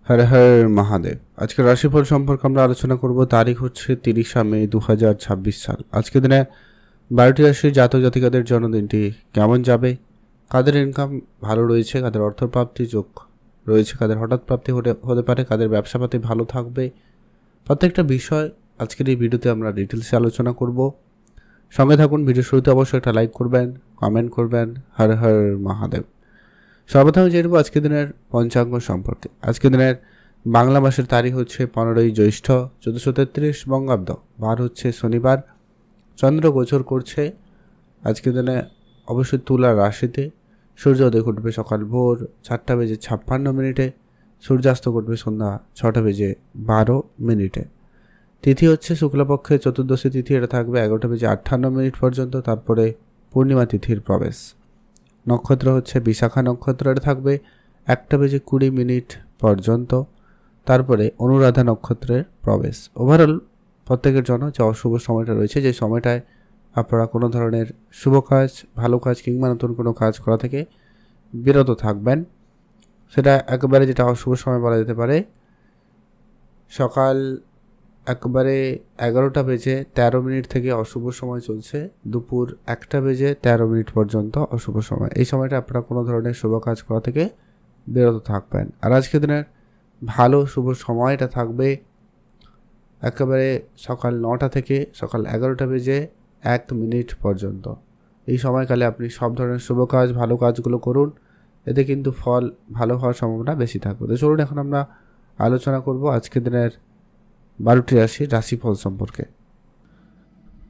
হর হর মহাদেব। আজকের রাশিফল সম্পর্কে আমরা আলোচনা করব। তারিখ হচ্ছে 30 মে 2026 সাল। আজকের দিনে 12টি রাশির জাতক জাতিকাদের জন্মদিনটি কেমন যাবে, কাদের ইনকাম ভালো রয়েছে, কাদের অর্থপ্রাপ্তি যোগ রয়েছে, কাদের হঠাৎ প্রাপ্তি হতে পারে, কাদের ব্যবসাপাতি ভালো থাকবে, প্রত্যেকটা বিষয় আজকের এই ভিডিওতে আমরা ডিটেলসে আলোচনা করব। সঙ্গে থাকুন। ভিডিও শুরুতে অবশ্যই একটা লাইক করবেন, কমেন্ট করবেন। হর হর মহাদেব। সর্বপ্রথমে জেনে নেব আজকের দিনের পঞ্চাঙ্গ সম্পর্কে। আজকের দিনের বাংলা মাসের তারিখ হচ্ছে 15ই জ্যৈষ্ঠ 1433 বঙ্গাব্দ, বার হচ্ছে শনিবার। চন্দ্র গোচর করছে আজকের দিনে অবশ্যই তুলা রাশিতে। সূর্যোদয় ঘটবে সকাল ভোর 4:56 সূর্যাস্ত ঘটবে সন্ধ্যা 6:12। তিথি হচ্ছে শুক্লপক্ষের চতুর্দশী তিথি, এটা থাকবে 11:58 পর্যন্ত। তারপরে পূর্ণিমা তিথির প্রবেশ। নক্ষত্র হচ্ছে বিশাখা নক্ষত্র, এটা থাকবে 1:20 পর্যন্ত। তারপরে অনুরাধা নক্ষত্রের প্রবেশ। ওভারঅল প্রত্যেকের জন্য যে অশুভ সময়টা রয়েছে, যে সময়টায় আপনারা কোনো ধরনের শুভ কাজ, ভালো কাজ কিংবা নতুন কোনো কাজ করা থেকে বিরত থাকবেন। সেটা একেবারে যেটা অশুভ সময় বলা যেতে পারে, সকাল 11:13 থেকে অশুভ সময় চলছে, দুপুর 1:13 পর্যন্ত অশুভ সময়। এই সময়টা আপনারা কোনো ধরনের শুভ কাজ করা থেকে বিরত থাকবেন। আর আজকের দিনের ভালো শুভ সময়টা থাকবে একেবারে সকাল 9টা থেকে সকাল 11:01 পর্যন্ত। এই সময়কালে আপনি সব ধরনের শুভ কাজ, ভালো কাজগুলো করুন, এতে কিন্তু ফল ভালো হওয়ার সম্ভাবনা বেশি থাকবে। তো চলুন এখন আমরা আলোচনা করব আজকের দিনের 12টি রাশির রাশিফল সম্পর্কে।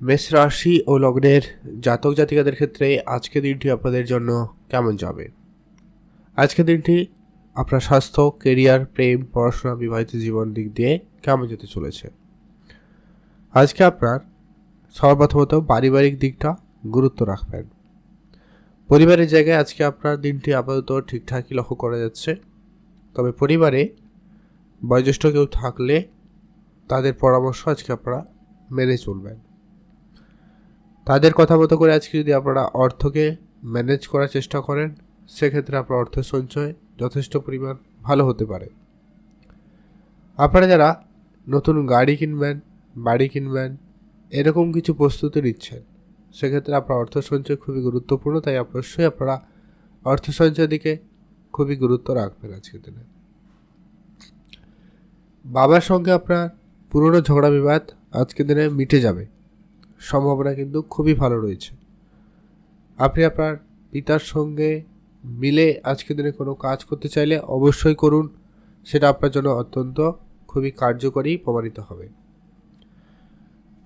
মেষ রাশি ও লগ্নের জাতক জাতিকাদের ক্ষেত্রে আজকের দিনটি আপনাদের জন্য কেমন যাবে? আজকের দিনটি আপনার স্বাস্থ্য, কেরিয়ার, প্রেম, পড়াশোনা, বিবাহিত জীবন দিক দিয়ে কেমন যেতে চলেছে? আজকে আপনার সর্বপ্রথমত পারিবারিক দিকটা গুরুত্ব রাখবেন। পরিবারের জায়গায় আজকে আপনার দিনটি আপাতত ঠিকঠাকই লক্ষ্য করা যাচ্ছে। তবে পরিবারে বয়োজ্যেষ্ঠ কেউ থাকলে তাদের পরামর্শ আজকে আপনারা মেনে চলবেন। তাদের কথা মতো করে আজকে যদি আপনারা অর্থকে ম্যানেজ করার চেষ্টা করেন, সেক্ষেত্রে আপনার অর্থ সঞ্চয় যথেষ্ট পরিমাণ ভালো হতে পারে। আপনারা যারা নতুন গাড়ি কিনবেন, বাড়ি কিনবেন, এরকম কিছু প্রস্তুতি নিচ্ছেন, সেক্ষেত্রে আপনার অর্থ সঞ্চয় খুবই গুরুত্বপূর্ণ। তাই অবশ্যই আপনারা অর্থ সঞ্চয়ের দিকে খুবই গুরুত্ব রাখবেন আজকের দিনে। বাবার সঙ্গে আপনার পুরনো ঝগড়া বিবাদ আজকের দিনে মিটে যাবে, সম্ভাবনা কিন্তু খুবই ভালো রয়েছে। আপনি আপনার পিতার সঙ্গে মিলে আজকের দিনে কোনো কাজ করতে চাইলে অবশ্যই করুন, সেটা আপনার জন্য অত্যন্ত খুবই কার্যকরী প্রমাণিত হবে।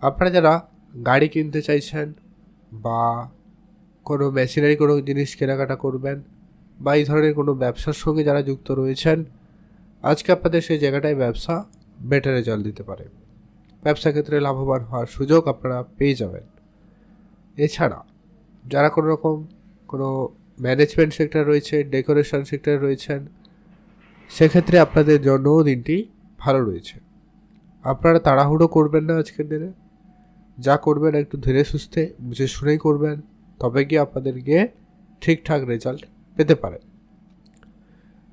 আপনারা যারা গাড়ি কিনতে চাইছেন বা কোনো মেশিনারি কোনো জিনিস কেনাকাটা করবেন বা এই ধরনের কোনো ব্যবসার সঙ্গে যারা যুক্ত রয়েছেন, আজকে আপনাদের সেই জায়গাটায় ব্যবসা বেটার রেজাল্ট দিতে পারে। ব্যবসা ক্ষেত্রে লাভবান হওয়ার সুযোগ আপনারা পেয়ে যাবেন। এছাড়া যারা কোনো রকম কোনো ম্যানেজমেন্ট সেক্টর রয়েছে, ডেকোরেশন সেক্টরে রয়েছেন, সেক্ষেত্রে আপনাদের জন্যও দিনটি ভালো রয়েছে। আপনারা তাড়াহুড়ো করবেন না আজকের দিনে, যা করবেন একটু ধীরে সুস্থে বুঝে শুনেই করবেন, তবে গিয়ে আপনাদের গিয়ে ঠিকঠাক রেজাল্ট পেতে পারেন।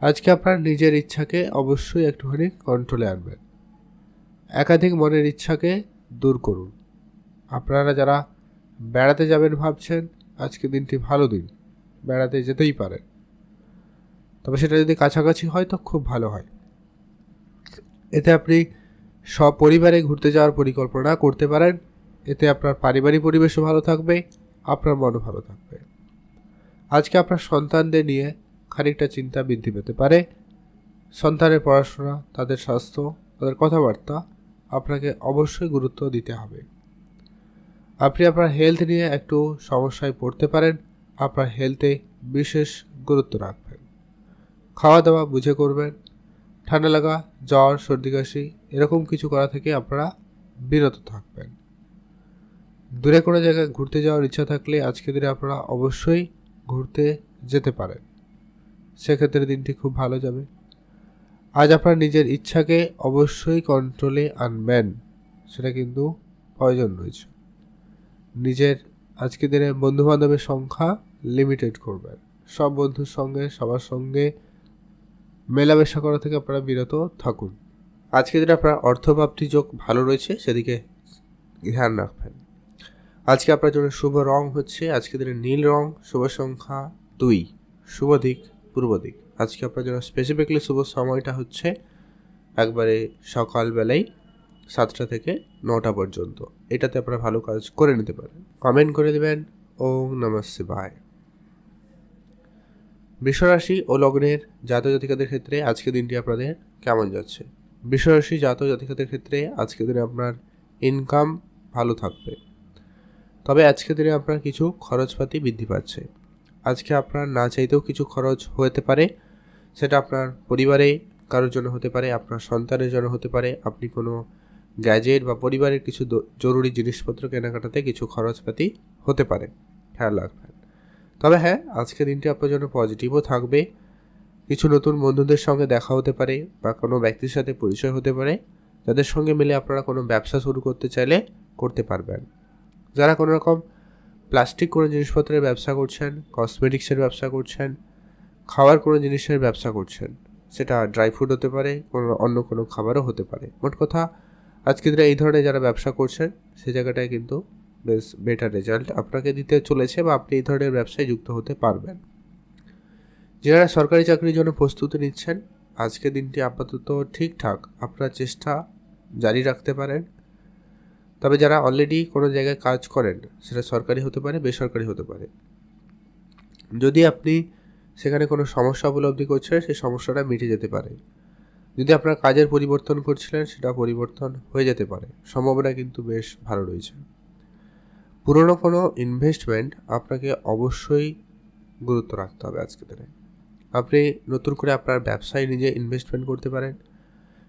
আজকে আপনার নিজের ইচ্ছাকে অবশ্যই একটুখানি কন্ট্রোলে আনবেন। একাধিক মনের ইচ্ছাকে দূর করুন। আপনারা যারা বেড়াতে যাবেন ভাবছেন, আজকে দিনটি ভালো দিন, বেড়াতে যেতেই পারেন। তবে সেটা যদি কাছাকাছি হয় তো খুব ভালো হয়। এতে আপনি সপরিবারে ঘুরতে যাওয়ার পরিকল্পনা করতে পারেন। এতে আপনার পারিবারিক পরিবেশও ভালো থাকবে, আপনার মনও ভালো থাকবে। আজকে আপনার সন্তানদের নিয়ে খানিকটা চিন্তা বৃদ্ধি পেতে পারে। সন্তানের পড়াশোনা, তাদের স্বাস্থ্য, তাদের কথাবার্তা আপনাকে অবশ্যই গুরুত্ব দিতে হবে। আপনি আপনার হেলথ নিয়ে একটু সমস্যায় পড়তে পারেন, আপনার হেলথে বিশেষ গুরুত্ব রাখবেন। খাওয়া দাওয়া বুঝে করবেন। ঠান্ডা লাগা, জ্বর, সর্দি কাশি এরকম কিছু করা থেকে আপনারা বিরত থাকবেন। দূরে কোনো জায়গায় ঘুরতে যাওয়ার ইচ্ছা থাকলে আজকের দিনে আপনারা অবশ্যই ঘুরতে যেতে পারেন, সেক্ষেত্রে দিনটি খুব ভালো যাবে। আজ আপনার নিজের ইচ্ছাকে অবশ্যই কন্ট্রোলে আনবেন, সেটা কিন্তু প্রয়োজন রয়েছে। নিজের আজকের দিনে বন্ধুবান্ধবের সংখ্যা লিমিটেড করবেন। সব বন্ধুর সঙ্গে, সবার সঙ্গে মেলামেশা করা থেকে আপনারা বিরত থাকুন। আজকে দিনে আপনার অর্থপ্রাপ্তি যোগ ভালো রয়েছে, সেদিকে ধ্যান রাখবেন। আজকে আপনার জন্য শুভ রং হচ্ছে আজকে দিনে নীল রং, শুভ সংখ্যা 2, শুভ দিক পূর্ব দিক। আজকে আপনার জন্য স্পেসিফিকলি শুভ সময়টা হচ্ছে একবারে সকালবেলায় 7টা থেকে 9টা পর্যন্ত। এটাতে আপনারা ভালো কাজ করে নিতে পারেন। কমেন্ট করে দেবেন ওম নমঃ শিবায়। বৃষরাশি ও লগ্নের জাতক জাতিকাদের ক্ষেত্রে আজকের দিনটি আপনাদের কেমন যাচ্ছে? বৃষরাশি জাতক জাতিকাদের ক্ষেত্রে আজকের দিনে আপনার ইনকাম ভালো থাকবে, তবে আজকের দিনে আপনার কিছু খরচপাতি বৃদ্ধি পাচ্ছে। আজকে আপনার না চাইতেও কিছু খরচ হতে পারে, সেটা আপনার পরিবারে কারোর জন্য হতে পারে, আপনার সন্তানের জন্য হতে পারে, আপনি কোনো গ্যাজেট বা পরিবারের কিছু জরুরি জিনিসপত্র কেনাকাটাতে কিছু খরচপাতি হতে পারে, খেয়াল রাখবেন। তবে হ্যাঁ, আজকের দিনটি আপনার জন্য পজিটিভও থাকবে। কিছু নতুন বন্ধুদের সঙ্গে দেখা হতে পারে বা কোনো ব্যক্তির সাথে পরিচয় হতে পারে, যাদের সঙ্গে মিলে আপনারা কোনো ব্যবসা শুরু করতে চাইলে করতে পারবেন। যারা কোনো রকম প্লাস্টিক কোনো জিনিসপত্রের ব্যবসা করছেন, কসমেটিক্সের ব্যবসা করছেন, খাওয়ার কোনো জিনিসের ব্যবসা করছেন, সেটা ড্রাই ফ্রুট হতে পারে, অন্য কোনো খাবারও হতে পারে। মোট কথা আজকে দিনে এই ধরনের যারা ব্যবসা করছেন সেই জায়গাটায় কিন্তু বেশ বেটার রেজাল্ট আপনাকে দিতে চলেছে বা আপনি এই ধরনের ব্যবসায় যুক্ত হতে পারবেন। যারা সরকারি চাকরির জন্য প্রস্তুতি নিচ্ছেন, আজকের দিনটি আপাতত ঠিকঠাক, আপনার চেষ্টা জারি রাখতে পারেন। তবে যারা অলরেডি কোনো জায়গায় কাজ করেন, সেটা সরকারি হতে পারে, বেসরকারি হতে পারে, যদি আপনি সেখানে কোনো সমস্যা উপলব্ধি করছেন, সেই সমস্যাটা মিটে যেতে পারে। যদি আপনার কাজের পরিবর্তন করছিলেন, সেটা পরিবর্তন হয়ে যেতে পারে, সম্ভাবনা কিন্তু বেশ ভালো রয়েছে। পুরনো কোনো ইনভেস্টমেন্ট আপনাকে অবশ্যই গুরুত্ব রাখতে হবে আজকের দিনে। আপনি নতুন করে আপনার ব্যবসায় নিজে ইনভেস্টমেন্ট করতে পারেন।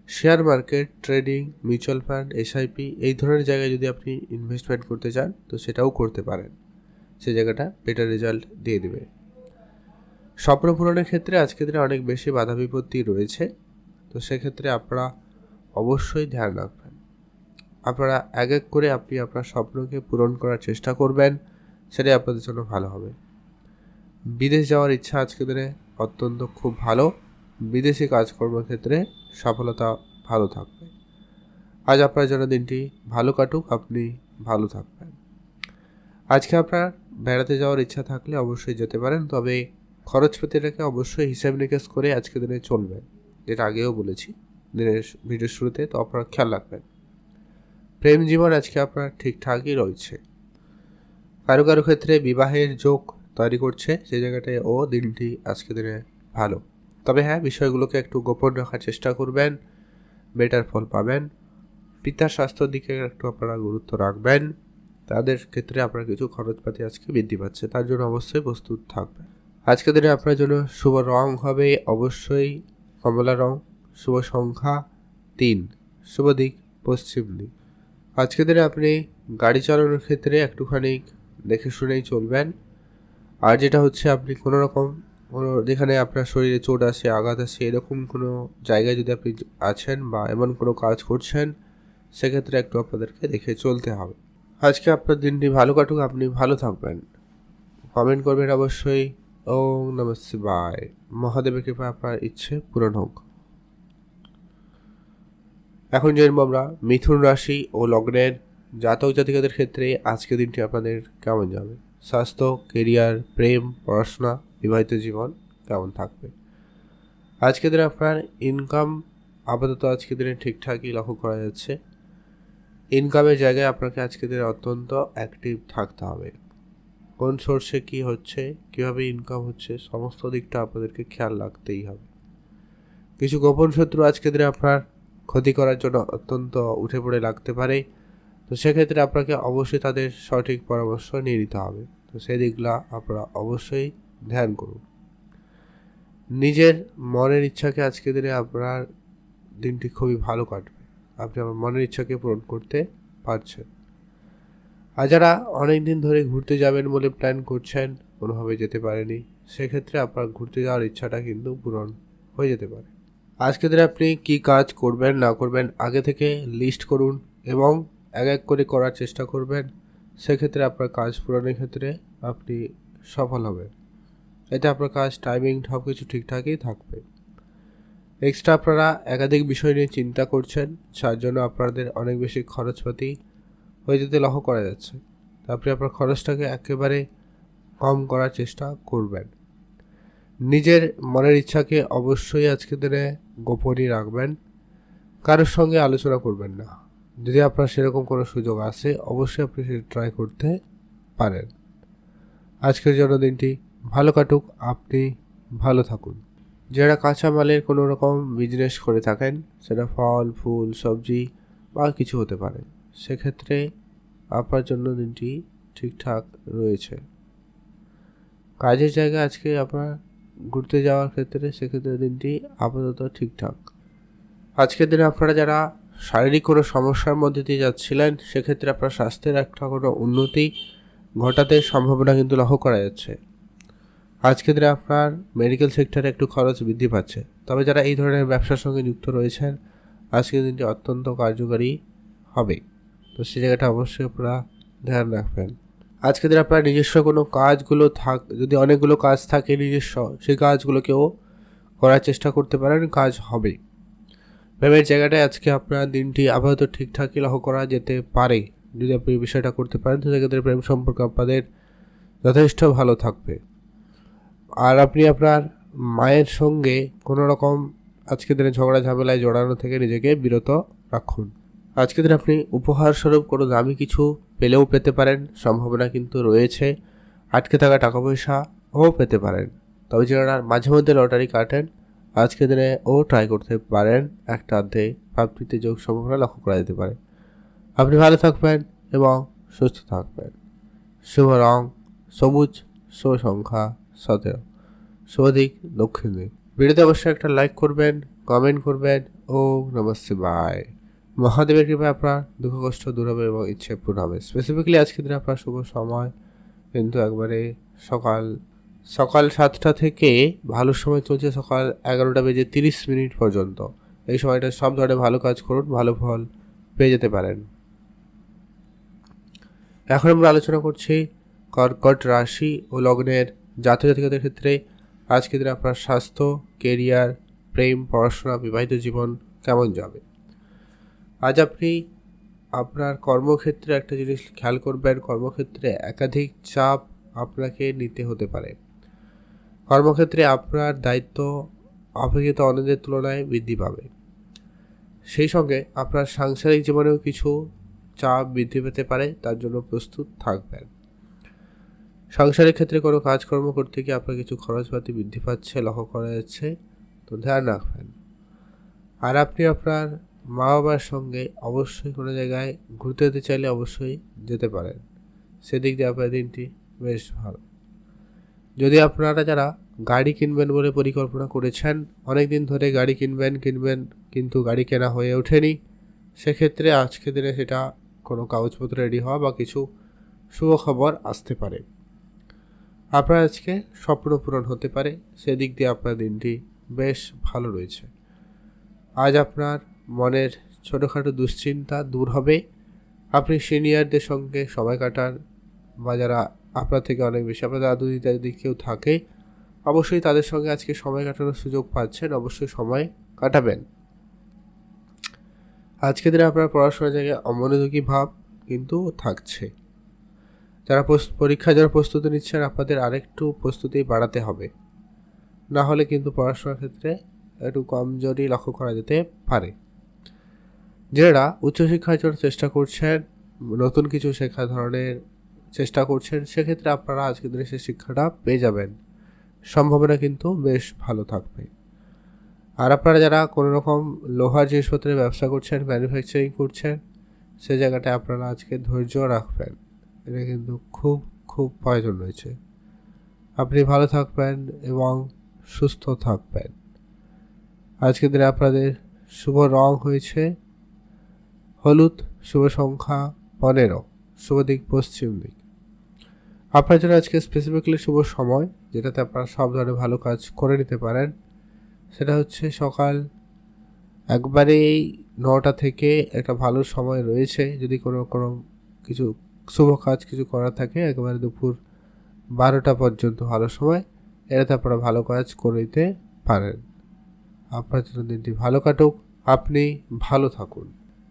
Share market, trading, mutual fund, SIP এই ধরনের জায়গায় যদি আপনি ইনভেস্টমেন্ট করতে চান তো সেটাও করতে পারেন, সেই জায়গাটা বেটার রেজাল্ট দিয়ে দেবে। স্বপ্ন পূরণের ক্ষেত্রে আজকের দিনে অনেক বেশি বাধা বিপত্তি রয়েছে, তো সেক্ষেত্রে আপনারা অবশ্যই ধ্যান রাখবেন। আপনারা এক এক করে আপনি আপনার স্বপ্নকে পূরণ করার চেষ্টা করবেন, সেটাই আপনাদের জন্য ভালো হবে। বিদেশ যাওয়ার ইচ্ছা আজকের দিনে অত্যন্ত খুব ভালো, বিদেশি কাজকর্মের ক্ষেত্রে সফলতা ভালো থাকবে। আজ আপনার জন্য দিনটি ভালো কাটুক, আপনি ভালো থাকবেন। আজকে আপনার বেড়াতে যাওয়ার ইচ্ছা থাকলে অবশ্যই যেতে পারেন, তবে খরচপাতিটাকে অবশ্যই হিসাব নিকেশ করে আজকে দিনে চলবেন, যেটা আগেও বলেছি দিনের ভিডিওর শুরুতে, তো আপনারা খেয়াল রাখবেন। প্রেম জীবন আজকে আপনার ঠিকঠাকই রয়েছে। কারো কারো ক্ষেত্রে বিবাহের যোগ তৈরি করছে, সেই জায়গাটায় দিনটি আজকে দিনে ভালো। তবে হ্যাঁ, বিষয়গুলোকে একটু গোপন রাখার চেষ্টা করবেন, বেটার ফল পাবেন। পিতার স্বাস্থ্যের দিকে একটু আপনারা গুরুত্ব রাখবেন, তাদের ক্ষেত্রে আপনার কিছু খরচপাতি আজকে বৃদ্ধি পাচ্ছে, তার জন্য অবশ্যই প্রস্তুত থাকবেন। আজকের দিনে আপনার জন্য শুভ রং হবে অবশ্যই কমলা রং, শুভ সংখ্যা 3, শুভ দিক পশ্চিম দিক। আজকের দিনে আপনি গাড়ি চালানোর ক্ষেত্রে একটুখানি দেখে শুনেই চলবেন। আর যেটা হচ্ছে, আপনি কোনো রকম যেখানে আপনার শরীরে চোট আসে, আঘাত আসে, এরকম কোনো জায়গায় যদি আপনি আছেন বা এমন কোনো কাজ করছেন, সেক্ষেত্রে একটু আপনাদেরকে দেখে চলতে হবে। আজকে আপনার দিনটি ভালো কাটুক, আপনি ভালো থাকবেন। কমেন্ট করবেন অবশ্যই ওম নমঃ শিবায়। মহাদেবের কৃপায় আপনার ইচ্ছে পূরণ হোক। এখন জানবো আমরা মিথুন রাশি ও লগ্নের জাতক জাতিকাদের ক্ষেত্রে আজকের দিনটি আপনাদের কেমন যাবে। স্বাস্থ্য, কেরিয়ার, প্রেম, পড়াশোনা, বিবাহিত জীবন কেমন থাকবে। আজকের দিনে আপনার ইনকাম আপাতত আজকের দিনে ঠিকঠাকই লক্ষ্য করা যাচ্ছে। ইনকামের জায়গায় আপনাকে আজকের দিনে অত্যন্ত অ্যাক্টিভ থাকতে হবে। কোন সোর্সে কী হচ্ছে, কীভাবে ইনকাম হচ্ছে, সমস্ত দিকটা আপনাদেরকে খেয়াল রাখতেই হবে। কিছু গোপন শত্রু আজকের দিনে আপনার ক্ষতি করার জন্য অত্যন্ত উঠে পড়ে লাগতে পারে, তো সেক্ষেত্রে আপনাকে অবশ্যই তাদের সঠিক পরামর্শ নিয়ে নিতে হবে। তো সেই দিকগুলো আপনারা অবশ্যই ধ্যান করুন। নিজের মনের ইচ্ছাকে আজকে দিনে আপনার দিনটি খুবই ভালো কাটবে, আপনি আপনার মনের ইচ্ছাকে পূরণ করতে পারছেন। আর যারা অনেক দিন ধরে ঘুরতে যাবেন বলে প্ল্যান করছেন, কোনোভাবে যেতে পারেনি, সেক্ষেত্রে আপনার ঘুরতে যাওয়ার ইচ্ছাটা কিন্তু পূরণ হয়ে যেতে পারে। আজকে দিনে আপনি কী কাজ করবেন না করবেন আগে থেকে লিস্ট করুন এবং এক এক করে করার চেষ্টা করবেন, সেক্ষেত্রে আপনার কাজ পূরণের ক্ষেত্রে আপনি সফল হবেন। এতে আপনার কাজ, টাইমিং সব কিছু ঠিকঠাকই থাকবে। এক্সট্রা আপনারা একাধিক বিষয় নিয়ে চিন্তা করছেন, যার জন্য আপনাদের অনেক বেশি খরচপাতি হয়ে যেতে লক্ষ্য করা যাচ্ছে। আপনি আপনার খরচটাকে একেবারে কম করার চেষ্টা করবেন। নিজের মনের ইচ্ছাকে অবশ্যই আজকের দিনে গোপনই রাখবেন, কারোর সঙ্গে আলোচনা করবেন না। যদি আপনার সেরকম কোনো সুযোগ আসে অবশ্যই আপনি সেটা ট্রাই করতে পারেন। আজকের জন্য দিনটি ভালো কাটুক, আপনি ভালো থাকুন। যারা কাঁচামালের কোনো রকম বিজনেস করে থাকেন, সেটা ফল ফুল সবজি বা কিছু হতে পারে, সেক্ষেত্রে আপনার জন্য দিনটি ঠিকঠাক রয়েছে। কাজের জায়গায় আজকে আপনার ঘুরতে যাওয়ার ক্ষেত্রে সেক্ষেত্রে দিনটি আপাতত ঠিকঠাক। আজকের দিনে আপনারা যারা শারীরিক কোনো সমস্যার মধ্যে দিয়ে যাচ্ছিলেন, সেক্ষেত্রে আপনার স্বাস্থ্যের একটা কোনো উন্নতি ঘটাতে সম্ভাবনা কিন্তু লক্ষ্য করা যাচ্ছে। আজকের দিনে আপনার মেডিকেল সেক্টরে একটু খরচ বৃদ্ধি পাচ্ছে, তবে যারা এই ধরনের ব্যবসার সঙ্গে যুক্ত রয়েছেন আজকের দিনটি অত্যন্ত কার্যকারী হবে, তো সেই জায়গাটা অবশ্যই আপনারা ধ্যান রাখবেন। আজকের দিনে আপনার নিজস্ব কোনো কাজগুলো যদি অনেকগুলো কাজ থাকে নিজস্ব, সেই কাজগুলোকেও করার চেষ্টা করতে পারেন, কাজ হবে। প্রেমের জায়গাটায় আজকে আপনার দিনটি আপাতত ঠিকঠাকই লক্ষ্য করা যেতে পারে। যদি আপনি এই বিষয়টা করতে পারেন তো সেক্ষেত্রে প্রেম সম্পর্ক আপনাদের যথেষ্ট ভালো থাকবে। আর আপনি আপনার মায়ের সঙ্গে কোনো রকম আজকের দিনে ঝগড়া ঝামেলায় জড়ানো থেকে নিজেকে বিরত রাখুন। আজকের দিনে আপনি উপহার স্বরূপ কোনো দামি কিছু পেলেও পেতে পারেন, সম্ভাবনা কিন্তু রয়েছে। আটকে থাকা টাকা পয়সাও পেতে পারেন। তবে যারা মাঝে মধ্যে লটারি কাটেন আজকের দিনে ট্রাই করতে পারেন, একটা অর্ধে প্রাপ্তিতে যোগ সম্ভাবনা লক্ষ্য করা যেতে পারে। আপনি ভালো থাকবেন এবং সুস্থ থাকবেন। শুভ রং সবুজ, শুভ সংখ্যা 17, শুভ দিক দক্ষিণ দিক। ভিডিওতে অবশ্যই একটা লাইক করবেন, কমেন্ট করবেন। ওম নমঃ শিবায়। মহাদেবের কৃপায় আপনার দুঃখ কষ্ট দূর হবে এবং ইচ্ছে পূর্ণ হবে। স্পেসিফিক্যালি আজকের দিনে আপনার শুভ সময় কিন্তু একবারে সকাল 7টা থেকে ভালো সময় চলছে সকাল 11:30 পর্যন্ত। এই সময়টা সব ধরনের ভালো কাজ করুন, ভালো ফল পেয়ে যেতে পারেন। এখন আমরা আলোচনা করছি কর্কট রাশি ও লগ্নের জাতক জাতিকাদের ক্ষেত্রে আজকের দিনে আপনার স্বাস্থ্য, কেরিয়ার, প্রেম, পড়াশোনা, বিবাহিত জীবন কেমন যাবে। আজ আপনি আপনার কর্মক্ষেত্রে একটা জিনিস খেয়াল করবেন, কর্মক্ষেত্রে একাধিক চাপ আপনাকে নিতে হতে পারে। কর্মক্ষেত্রে আপনার দায়িত্ব অপেক্ষিত অন্যদের তুলনায় বৃদ্ধি পাবে। সেই সঙ্গে আপনার সাংসারিক জীবনেও কিছু চাপ বৃদ্ধি পেতে পারে, তার জন্য প্রস্তুত থাকবেন। সংসারের ক্ষেত্রে কোনো কাজকর্ম করতে গিয়ে আপনার কিছু খরচপাতি বৃদ্ধি পাচ্ছে লক্ষ্য করা যাচ্ছে, তো ধ্যান রাখবেন। আর আপনি আপনার মা বাবার সঙ্গে অবশ্যই কোনো জায়গায় ঘুরতে যেতে চাইলে অবশ্যই যেতে পারেন, সেদিক দিয়ে আপনার দিনটি বেশ ভালো। যদি আপনারা যারা গাড়ি কিনবেন বলে পরিকল্পনা করেছেন, অনেক দিন ধরে গাড়ি কিনবেন কিন্তু গাড়ি কেনা হয়ে ওঠেনি, সেক্ষেত্রে আজকের দিনে সেটা কোনো কাগজপত্র রেডি হওয়া বা কিছু শুভ খবর আসতে পারে। আপনার আজকে স্বপ্ন পূরণ হতে পারে, সেদিক দিয়ে আপনার দিনটি বেশ ভালো রয়েছে। আজ আপনার মনের ছোটোখাটো দুশ্চিন্তা দূর হবে। আপনি সিনিয়রদের সঙ্গে সময় কাটান, বা যারা আপনার থেকে অনেক বেশি, আপনার দাদু দিদা যদি কেউ থাকে অবশ্যই তাদের সঙ্গে আজকে সময় কাটানোর সুযোগ পাচ্ছেন, অবশ্যই সময় কাটাবেন। আজকের দিনে আপনার পড়াশোনার জায়গায় অমনোযোগী ভাব কিন্তু থাকছে। যারা পরীক্ষার জন্য প্রস্তুতি নিচ্ছেন আপনাদের আরেকটু প্রস্তুতি বাড়াতে হবে, না হলে কিন্তু পড়াশোনার ক্ষেত্রে একটু কমজোরি লক্ষ্য করা যেতে পারে। যারা উচ্চশিক্ষার জন্য চেষ্টা করছেন, নতুন কিছু শেখা ধরনের চেষ্টা করছেন, সেক্ষেত্রে আপনারা আজকের দিনে সেই শিক্ষাটা পেয়ে যাবেন, সম্ভাবনা কিন্তু বেশ ভালো থাকবে। আর আপনারা যারা কোনো রকম লোহার জিনিসপত্রের ব্যবসা করছেন, ম্যানুফ্যাকচারিং করছেন, সে জায়গাটায় আপনারা আজকে ধৈর্য রাখবেন, এটা কিন্তু খুব খুব প্রয়োজন রয়েছে। আপনি ভালো থাকবেন এবং সুস্থ থাকবেন। আজকের দিনে আপনাদের শুভ রং হয়েছে হলুদ, শুভ সংখ্যা 15, শুভ দিক পশ্চিম দিক। আপনার জন্য আজকে স্পেসিফিক্যালি শুভ সময় যেটাতে আপনারা সব ধরনের ভালো কাজ করে নিতে পারেন, সেটা হচ্ছে সকাল 9টা থেকে একটা ভালো সময় রয়েছে। যদি কোনো কিছু শুভ কাজ কিছু করা থাকে একেবারে দুপুর 12টা পর্যন্ত ভালো সময়, এটাতে আপনারা ভালো কাজ করে নিতে পারেন। আপনার জন্য দিনটি ভালো কাটুক, আপনি ভালো থাকুন।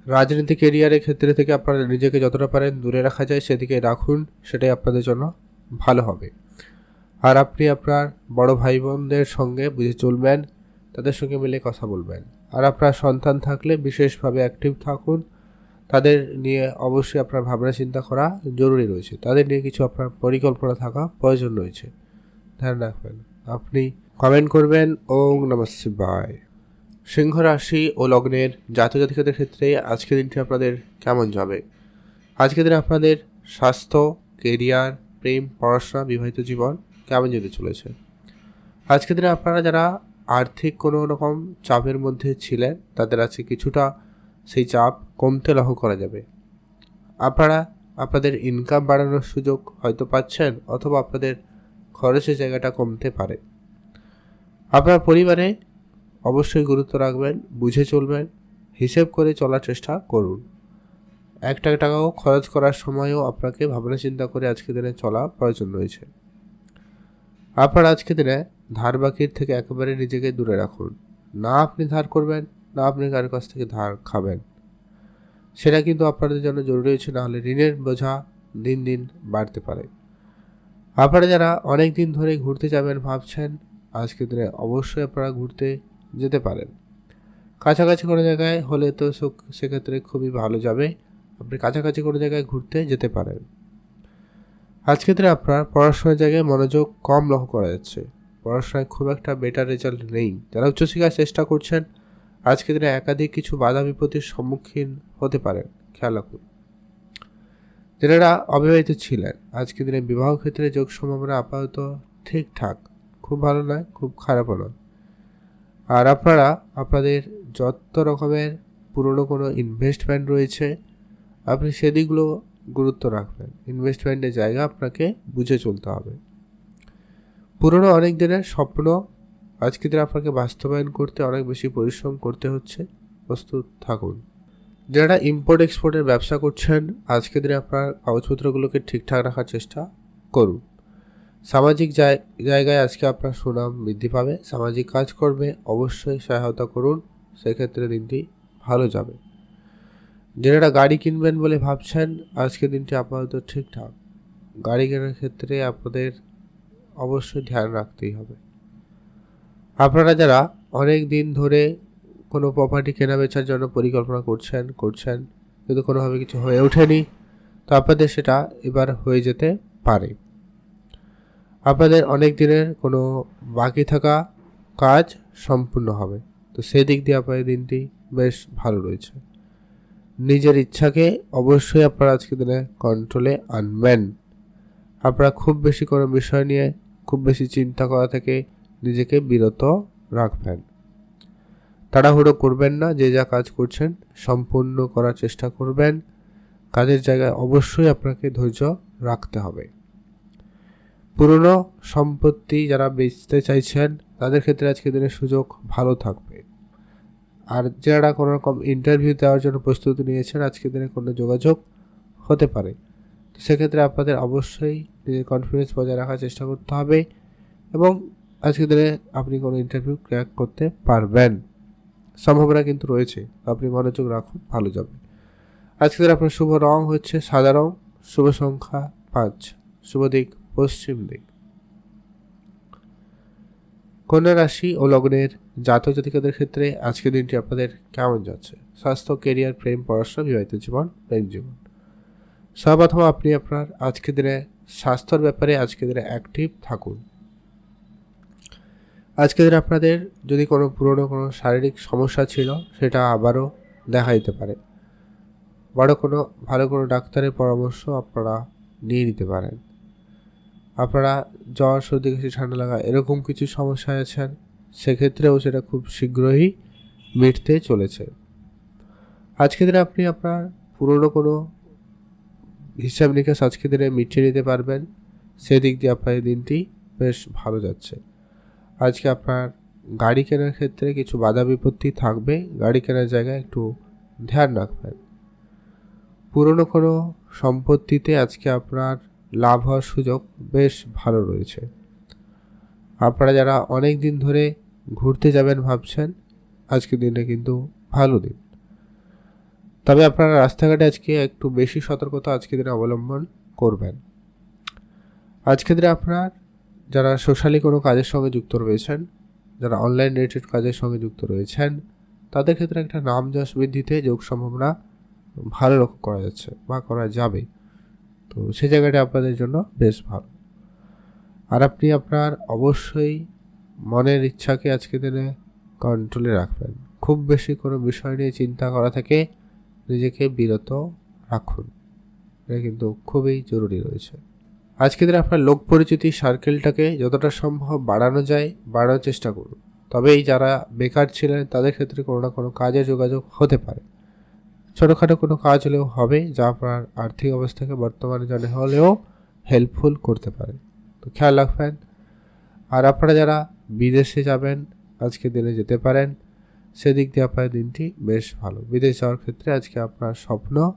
রাজনীতি কেরিয়ারের ক্ষেত্রে থেকে আপনারা নিজেকে যতটা পারেন দূরে রাখা যায় সেদিকে রাখুন, সেটাই আপনাদের জন্য ভালো হবে। আর আপনি আপনার বড় ভাই বোনদের সঙ্গে বুঝে চলবেন, তাদের সঙ্গে মিলে কথা বলবেন। আর আপনার সন্তান থাকলে বিশেষভাবে অ্যাক্টিভ থাকুন, তাদের নিয়ে অবশ্যই আপনার ভাবনা চিন্তা করা জরুরি রয়েছে, তাদের নিয়ে কিছু আপনার পরিকল্পনা থাকা প্রয়োজন রয়েছে, ধ্যান রাখবেন। আপনি কমেন্ট করবেন ওং নমঃ শিবায়। সিংহ রাশি ও লগ্নের জাতজাতিকাদের ক্ষেত্রে আজকের দিনটি আপনাদের কেমন যাবে? আজকের দিনে আপনাদের স্বাস্থ্য, কেরিয়ার, প্রেম, পড়াশোনা, বিবাহিত জীবন কেমন যেতে চলেছে? আজকের দিনে আপনারা যারা আর্থিক কোনো রকম চাপের মধ্যে ছিলেন, তাদের আজকে কিছুটা সেই চাপ কমতে লক্ষ্য করা যাবে। আপনারা আপনাদের ইনকাম বাড়ানোর সুযোগ হয়তো পাচ্ছেন, অথবা আপনাদের খরচের জায়গাটা কমতে পারে। আপনার পরিবারে অবশ্যই গুরুত্ব রাখবেন, বুঝে চলবেন, হিসেব করে চলার চেষ্টা করুন। একটা টাকাও খরচ করার সময়ও আপনাকে ভাবনা চিন্তা করে আজকের দিনে চলা প্রয়োজন রয়েছে। আপনার আজকের দিনে ধার বাকির থেকে একেবারে নিজেকে দূরে রাখুন। না আপনি ধার করবেন, না আপনি কারোর কাছ থেকে ধার খাবেন, সেটা কিন্তু আপনাদের জন্য জরুরি হচ্ছে, নাহলে ঋণের বোঝা দিন দিন বাড়তে পারে। আপনারা যারা অনেক দিন ধরে ঘুরতে যাবেন ভাবছেন, আজকের দিনে অবশ্যই আপনারা ঘুরতে যেতে পারেন। কাছাকাছি কোনো জায়গায় হলে তো সেক্ষেত্রে খুবই ভালো যাবে, আপনি কাছাকাছি কোনো জায়গায় ঘুরতে যেতে পারেন। আজকের দিনে আপনার পড়াশোনার জায়গায় মনোযোগ কম লক্ষ্য করা যাচ্ছে, পড়াশোনায় খুব একটা বেটার রেজাল্ট নেই। যারা উচ্চশিক্ষার চেষ্টা করছেন, আজকের দিনে একাধিক কিছু বাধা বিপত্তির সম্মুখীন হতে পারেন, খেয়াল রাখুন। যারা অবিবাহিত ছিলেন, আজকের দিনে বিবাহ ক্ষেত্রে যোগ সম্ভাবনা আপাতত ঠিকঠাক, খুব ভালো নয়, খুব খারাপও নয়। আর আপনারা আপনাদের যত রকমের পুরনো কোনো ইনভেস্টমেন্ট রয়েছে, আপনি সেদিকগুলো গুরুত্ব রাখবেন। ইনভেস্টমেন্টের জায়গা আপনাকে বুঝে চলতে হবে। পুরনো অনেক দিনের স্বপ্ন আজকের দিনে আপনাকে বাস্তবায়ন করতে অনেক বেশি পরিশ্রম করতে হচ্ছে, প্রস্তুত থাকুন। যারা ইম্পোর্ট এক্সপোর্টের ব্যবসা করছেন, আজকের দিনে আপনার কাগজপত্রগুলোকে ঠিকঠাক রাখার চেষ্টা করুন। সামাজিক জায়গায় আজকে আপনার সুনাম বৃদ্ধি পাবে, সামাজিক কাজকর্মে অবশ্যই সহায়তা করুন, সেক্ষেত্রে দিনটি ভালো যাবে। যারা গাড়ি কিনবেন বলে ভাবছেন, আজকের দিনটি আপাতত ঠিকঠাক। গাড়ি কেনার ক্ষেত্রে আপনাদের অবশ্যই ধ্যান রাখতেই হবে। আপনারা যারা অনেক দিন ধরে কোনো প্রপার্টি কেনা বেচার জন্য পরিকল্পনা করছেন কিন্তু কোনোভাবে কিছু হয়ে ওঠেনি, তো আপনাদের সেটা এবার হয়ে যেতে পারে। আপনাদের অনেক দিনের কোনো বাকি থাকা কাজ সম্পূর্ণ হবে, তো সেই দিক দিয়ে আপনাদের দিনটি বেশ ভালো রয়েছে। নিজের ইচ্ছাকে অবশ্যই আপনারা আজকের দিনে কন্ট্রোলে আনবেন। আপনারা খুব বেশি কোনো বিষয় নিয়ে খুব বেশি চিন্তা করা থেকে নিজেকে বিরত রাখবেন। তাড়াহুড়ো করবেন না, যে যা কাজ করছেন সম্পূর্ণ করার চেষ্টা করবেন। কাজের জায়গায় অবশ্যই আপনাকে ধৈর্য রাখতে হবে। পুরনো সম্পত্তি যারা বেচতে চাইছেন, তাদের ক্ষেত্রে আজকের দিনে সুযোগ ভালো থাকবে। আর যারা কোনো রকম ইন্টারভিউ দেওয়ার জন্য প্রস্তুতি নিয়েছেন, আজকের দিনে কোনো যোগাযোগ হতে পারে, তো সেক্ষেত্রে আপনাদের অবশ্যই নিজের কনফিডেন্স বজায় রাখার চেষ্টা করতে হবে, এবং আজকের দিনে আপনি কোনো ইন্টারভিউ ক্র্যাক করতে পারবেন, সম্ভাবনা কিন্তু রয়েছে। আপনি মনোযোগ রাখুন, ভালো যাবে। আজকের দিনে আপনার শুভ রং হচ্ছে সাদা রং, শুভ সংখ্যা 5, শুভ দিক পশ্চিম দিক। কন্যা রাশি ও লগ্নের জাতক জাতিকাদের ক্ষেত্রে আজকের দিনটি আপনাদের কেমন যাচ্ছে? স্বাস্থ্য, কেরিয়ার, প্রেম, পড়াশোনা, বিবাহিত জীবন, প্রেম জীবন। সর্বপ্রথম আপনি আপনার আজকের দিনে স্বাস্থ্যের ব্যাপারে আজকের দিনে অ্যাক্টিভ থাকুন। আজকের দিনে আপনাদের যদি কোনো পুরনো কোনো শারীরিক সমস্যা ছিল, সেটা আবারও দেখা দিতে পারে। ভালো কোনো ডাক্তারের পরামর্শ আপনারা নিয়ে নিতে পারেন। আপনারা জ্বর, সর্দি, কাশি, ঠান্ডা লাগা এরকম কিছু সমস্যায় আছেন, সেক্ষেত্রেও সেটা খুব শীঘ্রই মিটতে চলেছে। আজকের দিনে আপনি আপনার পুরনো কোনো হিসাব নিকাশ আজকের দিনে মিটিয়ে নিতে পারবেন, সেদিক দিয়ে আপনার এই দিনটি বেশ ভালো যাচ্ছে। আজকে আপনার গাড়ি কেনার ক্ষেত্রে কিছু বাধা বিপত্তি থাকবে, গাড়ি কেনার জায়গায় একটু ধ্যান রাখবেন। পুরনো কোনো সম্পত্তিতে আজকে আপনার লাভ হওয়ার সুযোগ বেশ ভালো রয়েছে। আপনারা যারা অনেক দিন ধরে ঘুরতে যাবেন ভাবছেন, আজকের দিনটা কিন্তু ভালো দিন। তবে আপনারা রাস্তাঘাটে আজকে একটু বেশি সতর্কতা আজকের দিনে অবলম্বন করবেন। আজকের দিনে আপনার যারা সোশ্যালি কোনো কাজের সঙ্গে যুক্ত রয়েছেন, যারা অনলাইন রিলেটেড কাজের সঙ্গে যুক্ত রয়েছেন, তাদের ক্ষেত্রে একটা নাম যশ বৃদ্ধিতে যোগ সম্ভাবনা ভালো লক্ষ্য করা যাচ্ছে বা করা যাবে। তো সেই জায়গাটা আপনাদের জন্য বেশ ভালো। আর আপনি আপনার অবশ্যই মনের ইচ্ছাকে আজকের দিনে কন্ট্রোলে রাখবেন। খুব বেশি কোনো বিষয় নিয়ে চিন্তা করা থেকে নিজেকে বিরত রাখুন, এটা কিন্তু খুবই জরুরি রয়েছে। আজকের দিনে আপনার লোক পরিচিতি সার্কেলটাকে যতটা সম্ভব বাড়ানো যায় বাড়ানোর চেষ্টা করুন। তবে এই যারা বেকার ছিলেন তাদের ক্ষেত্রে কোনো না কোনো কাজে যোগাযোগ হতে পারে। ছোটোখাটো কোনো কাজ হলেও হবে, যা আপনার আর্থিক অবস্থাকে বর্তমানে জন্য হলেও হেল্পফুল করতে পারে। তো খেয়াল রাখবেন। আর আপনারা যারা বিদেশে যাবেন আজকের দিনে যেতে পারেন, সেদিক দিয়ে আপনার দিনটি বেশ ভালো। বিদেশ যাওয়ার ক্ষেত্রে আজকে আপনার স্বপ্ন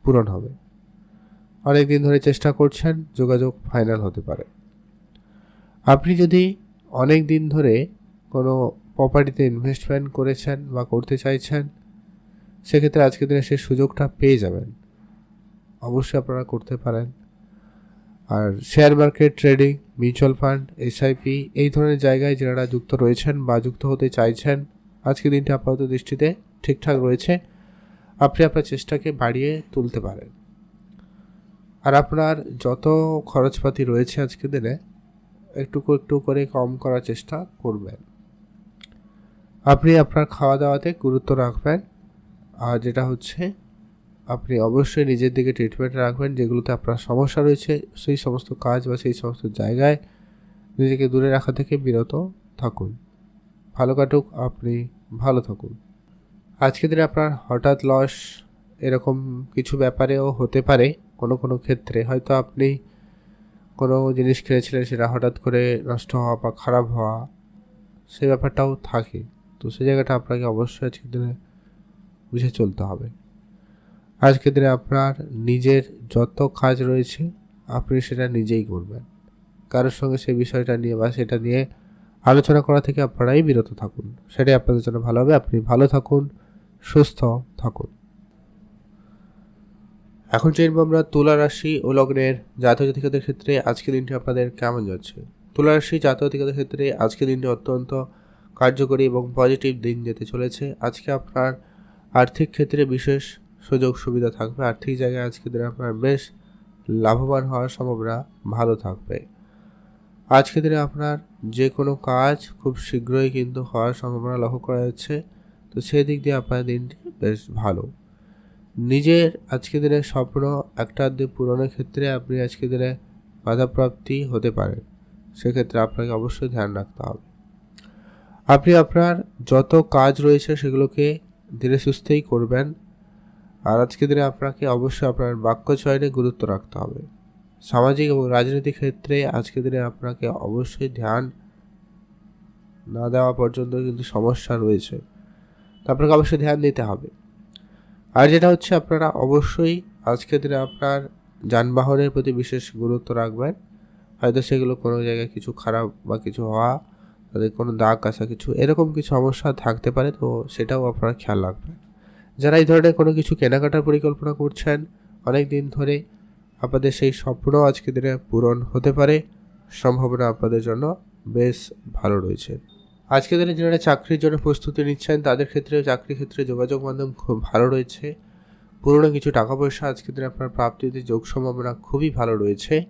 পূরণ হবে। অনেক দিন ধরে চেষ্টা করছেন, যোগাযোগ ফাইনাল হতে পারে। আপনি যদি অনেক দিন ধরে কোনো প্রপার্টিতে ইনভেস্টমেন্ট করেছেন বা করতে চাইছেন, সেক্ষেত্রে আজকের দিনে সেই সুযোগটা পেয়ে যাবেন। অবশ্যই আপনারা করতে পারেন। আর share market, trading, mutual fund, SIP এই ধরনের জায়গায় যারা যুক্ত রয়েছেন বা যুক্ত হতে চাইছেন, আজকের দিনটি আপাতত দৃষ্টিতে ঠিকঠাক রয়েছে। আপনি আপনার চেষ্টাকে বাড়িয়ে তুলতে পারেন। আর আপনার যত খরচপাতি রয়েছে আজকের দিনে একটু একটু করে কম করার চেষ্টা করবেন। আপনি আপনার খাওয়া দাওয়াতে গুরুত্ব রাখবেন। আর যেটা হচ্ছে, আপনি অবশ্যই নিজের দিকে ট্রিটমেন্ট রাখবেন। যেগুলোতে আপনার সমস্যা রয়েছে সেই সমস্ত কাজ বা সেই সমস্ত জায়গায় নিজেকে দূরে রাখা থেকে বিরত থাকুন। ভালো কাটুক, আপনি ভালো থাকুন। আজকের দিনে আপনার হঠাৎ লস এরকম কিছু ব্যাপারেও হতে পারে। কোনো কোনো ক্ষেত্রে হয়তো আপনি কোনো জিনিস কিনেছিলেন, সেটা হঠাৎ করে নষ্ট হওয়া বা খারাপ হওয়া, সেই ব্যাপারটাও থাকে। তো সেই জায়গাটা আপনাকে অবশ্যই আজকের দিনে বুঝে চলতে হবে। আজকের দিনে আপনার নিজের যত কাজ রয়েছে আপনি সেটা নিজেই করবেন। কারোর সঙ্গে সেই বিষয়টা নিয়ে বা সেটা নিয়ে আলোচনা করা থেকে আপনারাই বিরত থাকুন। সেটাই আপনাদের জন্য ভালো হবে। আপনি ভালো থাকুন, সুস্থ থাকুন। এখন জানবো আমরা তুলা রাশি ও লগ্নের জাতক জাতিকাদের ক্ষেত্রে আজকের দিনটি আপনাদের কেমন যাচ্ছে। তুলা রাশি জাতক জাতিকাদের ক্ষেত্রে আজকের দিনটি অত্যন্ত কার্যকরী এবং পজিটিভ দিন যেতে চলেছে। আজকে আপনার আর্থিক ক্ষেত্রে বিশেষ সুযোগ সুবিধা থাকবে। আর্থিক জায়গায় আজকের দিনে আপনার বেশ লাভবান হওয়ার সম্ভাবনা ভালো থাকবে। আজকের দিনে আপনার যে কোনো কাজ খুব শীঘ্রই কিন্তু হওয়ার সম্ভাবনা লক্ষ্য করা যাচ্ছে। তো সেই দিক দিয়ে আপনার দিনটি বেশ ভালো। নিজের আজকের দিনের স্বপ্ন একটা আধটু পূরণের ক্ষেত্রে আপনি আজকের দিনে বাধাপ্রাপ্তি হতে পারেন। সেক্ষেত্রে আপনাকে অবশ্যই ধ্যান রাখতে হবে। আপনি আপনার যত কাজ রয়েছে সেগুলোকে ধীরে সুস্থেই করবেন। আর আজকের দিনে আপনাকে অবশ্যই আপনার বাক্য চয়নে গুরুত্ব রাখতে হবে। সামাজিক এবং রাজনৈতিক ক্ষেত্রে আজকের দিনে আপনাকে অবশ্যই ধ্যান না দেওয়া পর্যন্ত কিন্তু সমস্যা রয়েছে, তো আপনাকে অবশ্যই ধ্যান দিতে হবে। আর যেটা হচ্ছে, আপনারা অবশ্যই আজকের দিনে আপনার যানবাহনের প্রতি বিশেষ গুরুত্ব রাখবেন। হয়তো সেগুলো কোনো জায়গায় কিছু খারাপ বা কিছু হওয়া, তাদের কোনো দাগ কাছা কিছু এরকম কিছু সমস্যা থাকতে পারে, তো সেটাও আপনারা খেয়াল রাখবেন। যারা এই ধরনের কোনো কিছু কেনাকাটার পরিকল্পনা করছেন অনেক দিন ধরে, আপনাদের সেই স্বপ্ন আজকের দিনে পূরণ হতে পারে। সম্ভাবনা আপনাদের জন্য বেশ ভালো রয়েছে। আজকের দিনে যারা চাকরির জন্য প্রস্তুতি নিচ্ছেন তাদের ক্ষেত্রে চাকরির ক্ষেত্রে যোগাযোগ মাধ্যম খুব ভালো রয়েছে। পুরনো কিছু টাকা পয়সা আজকের দিনে আপনার প্রাপ্তিতে যোগ সম্ভাবনা খুবই ভালো রয়েছে।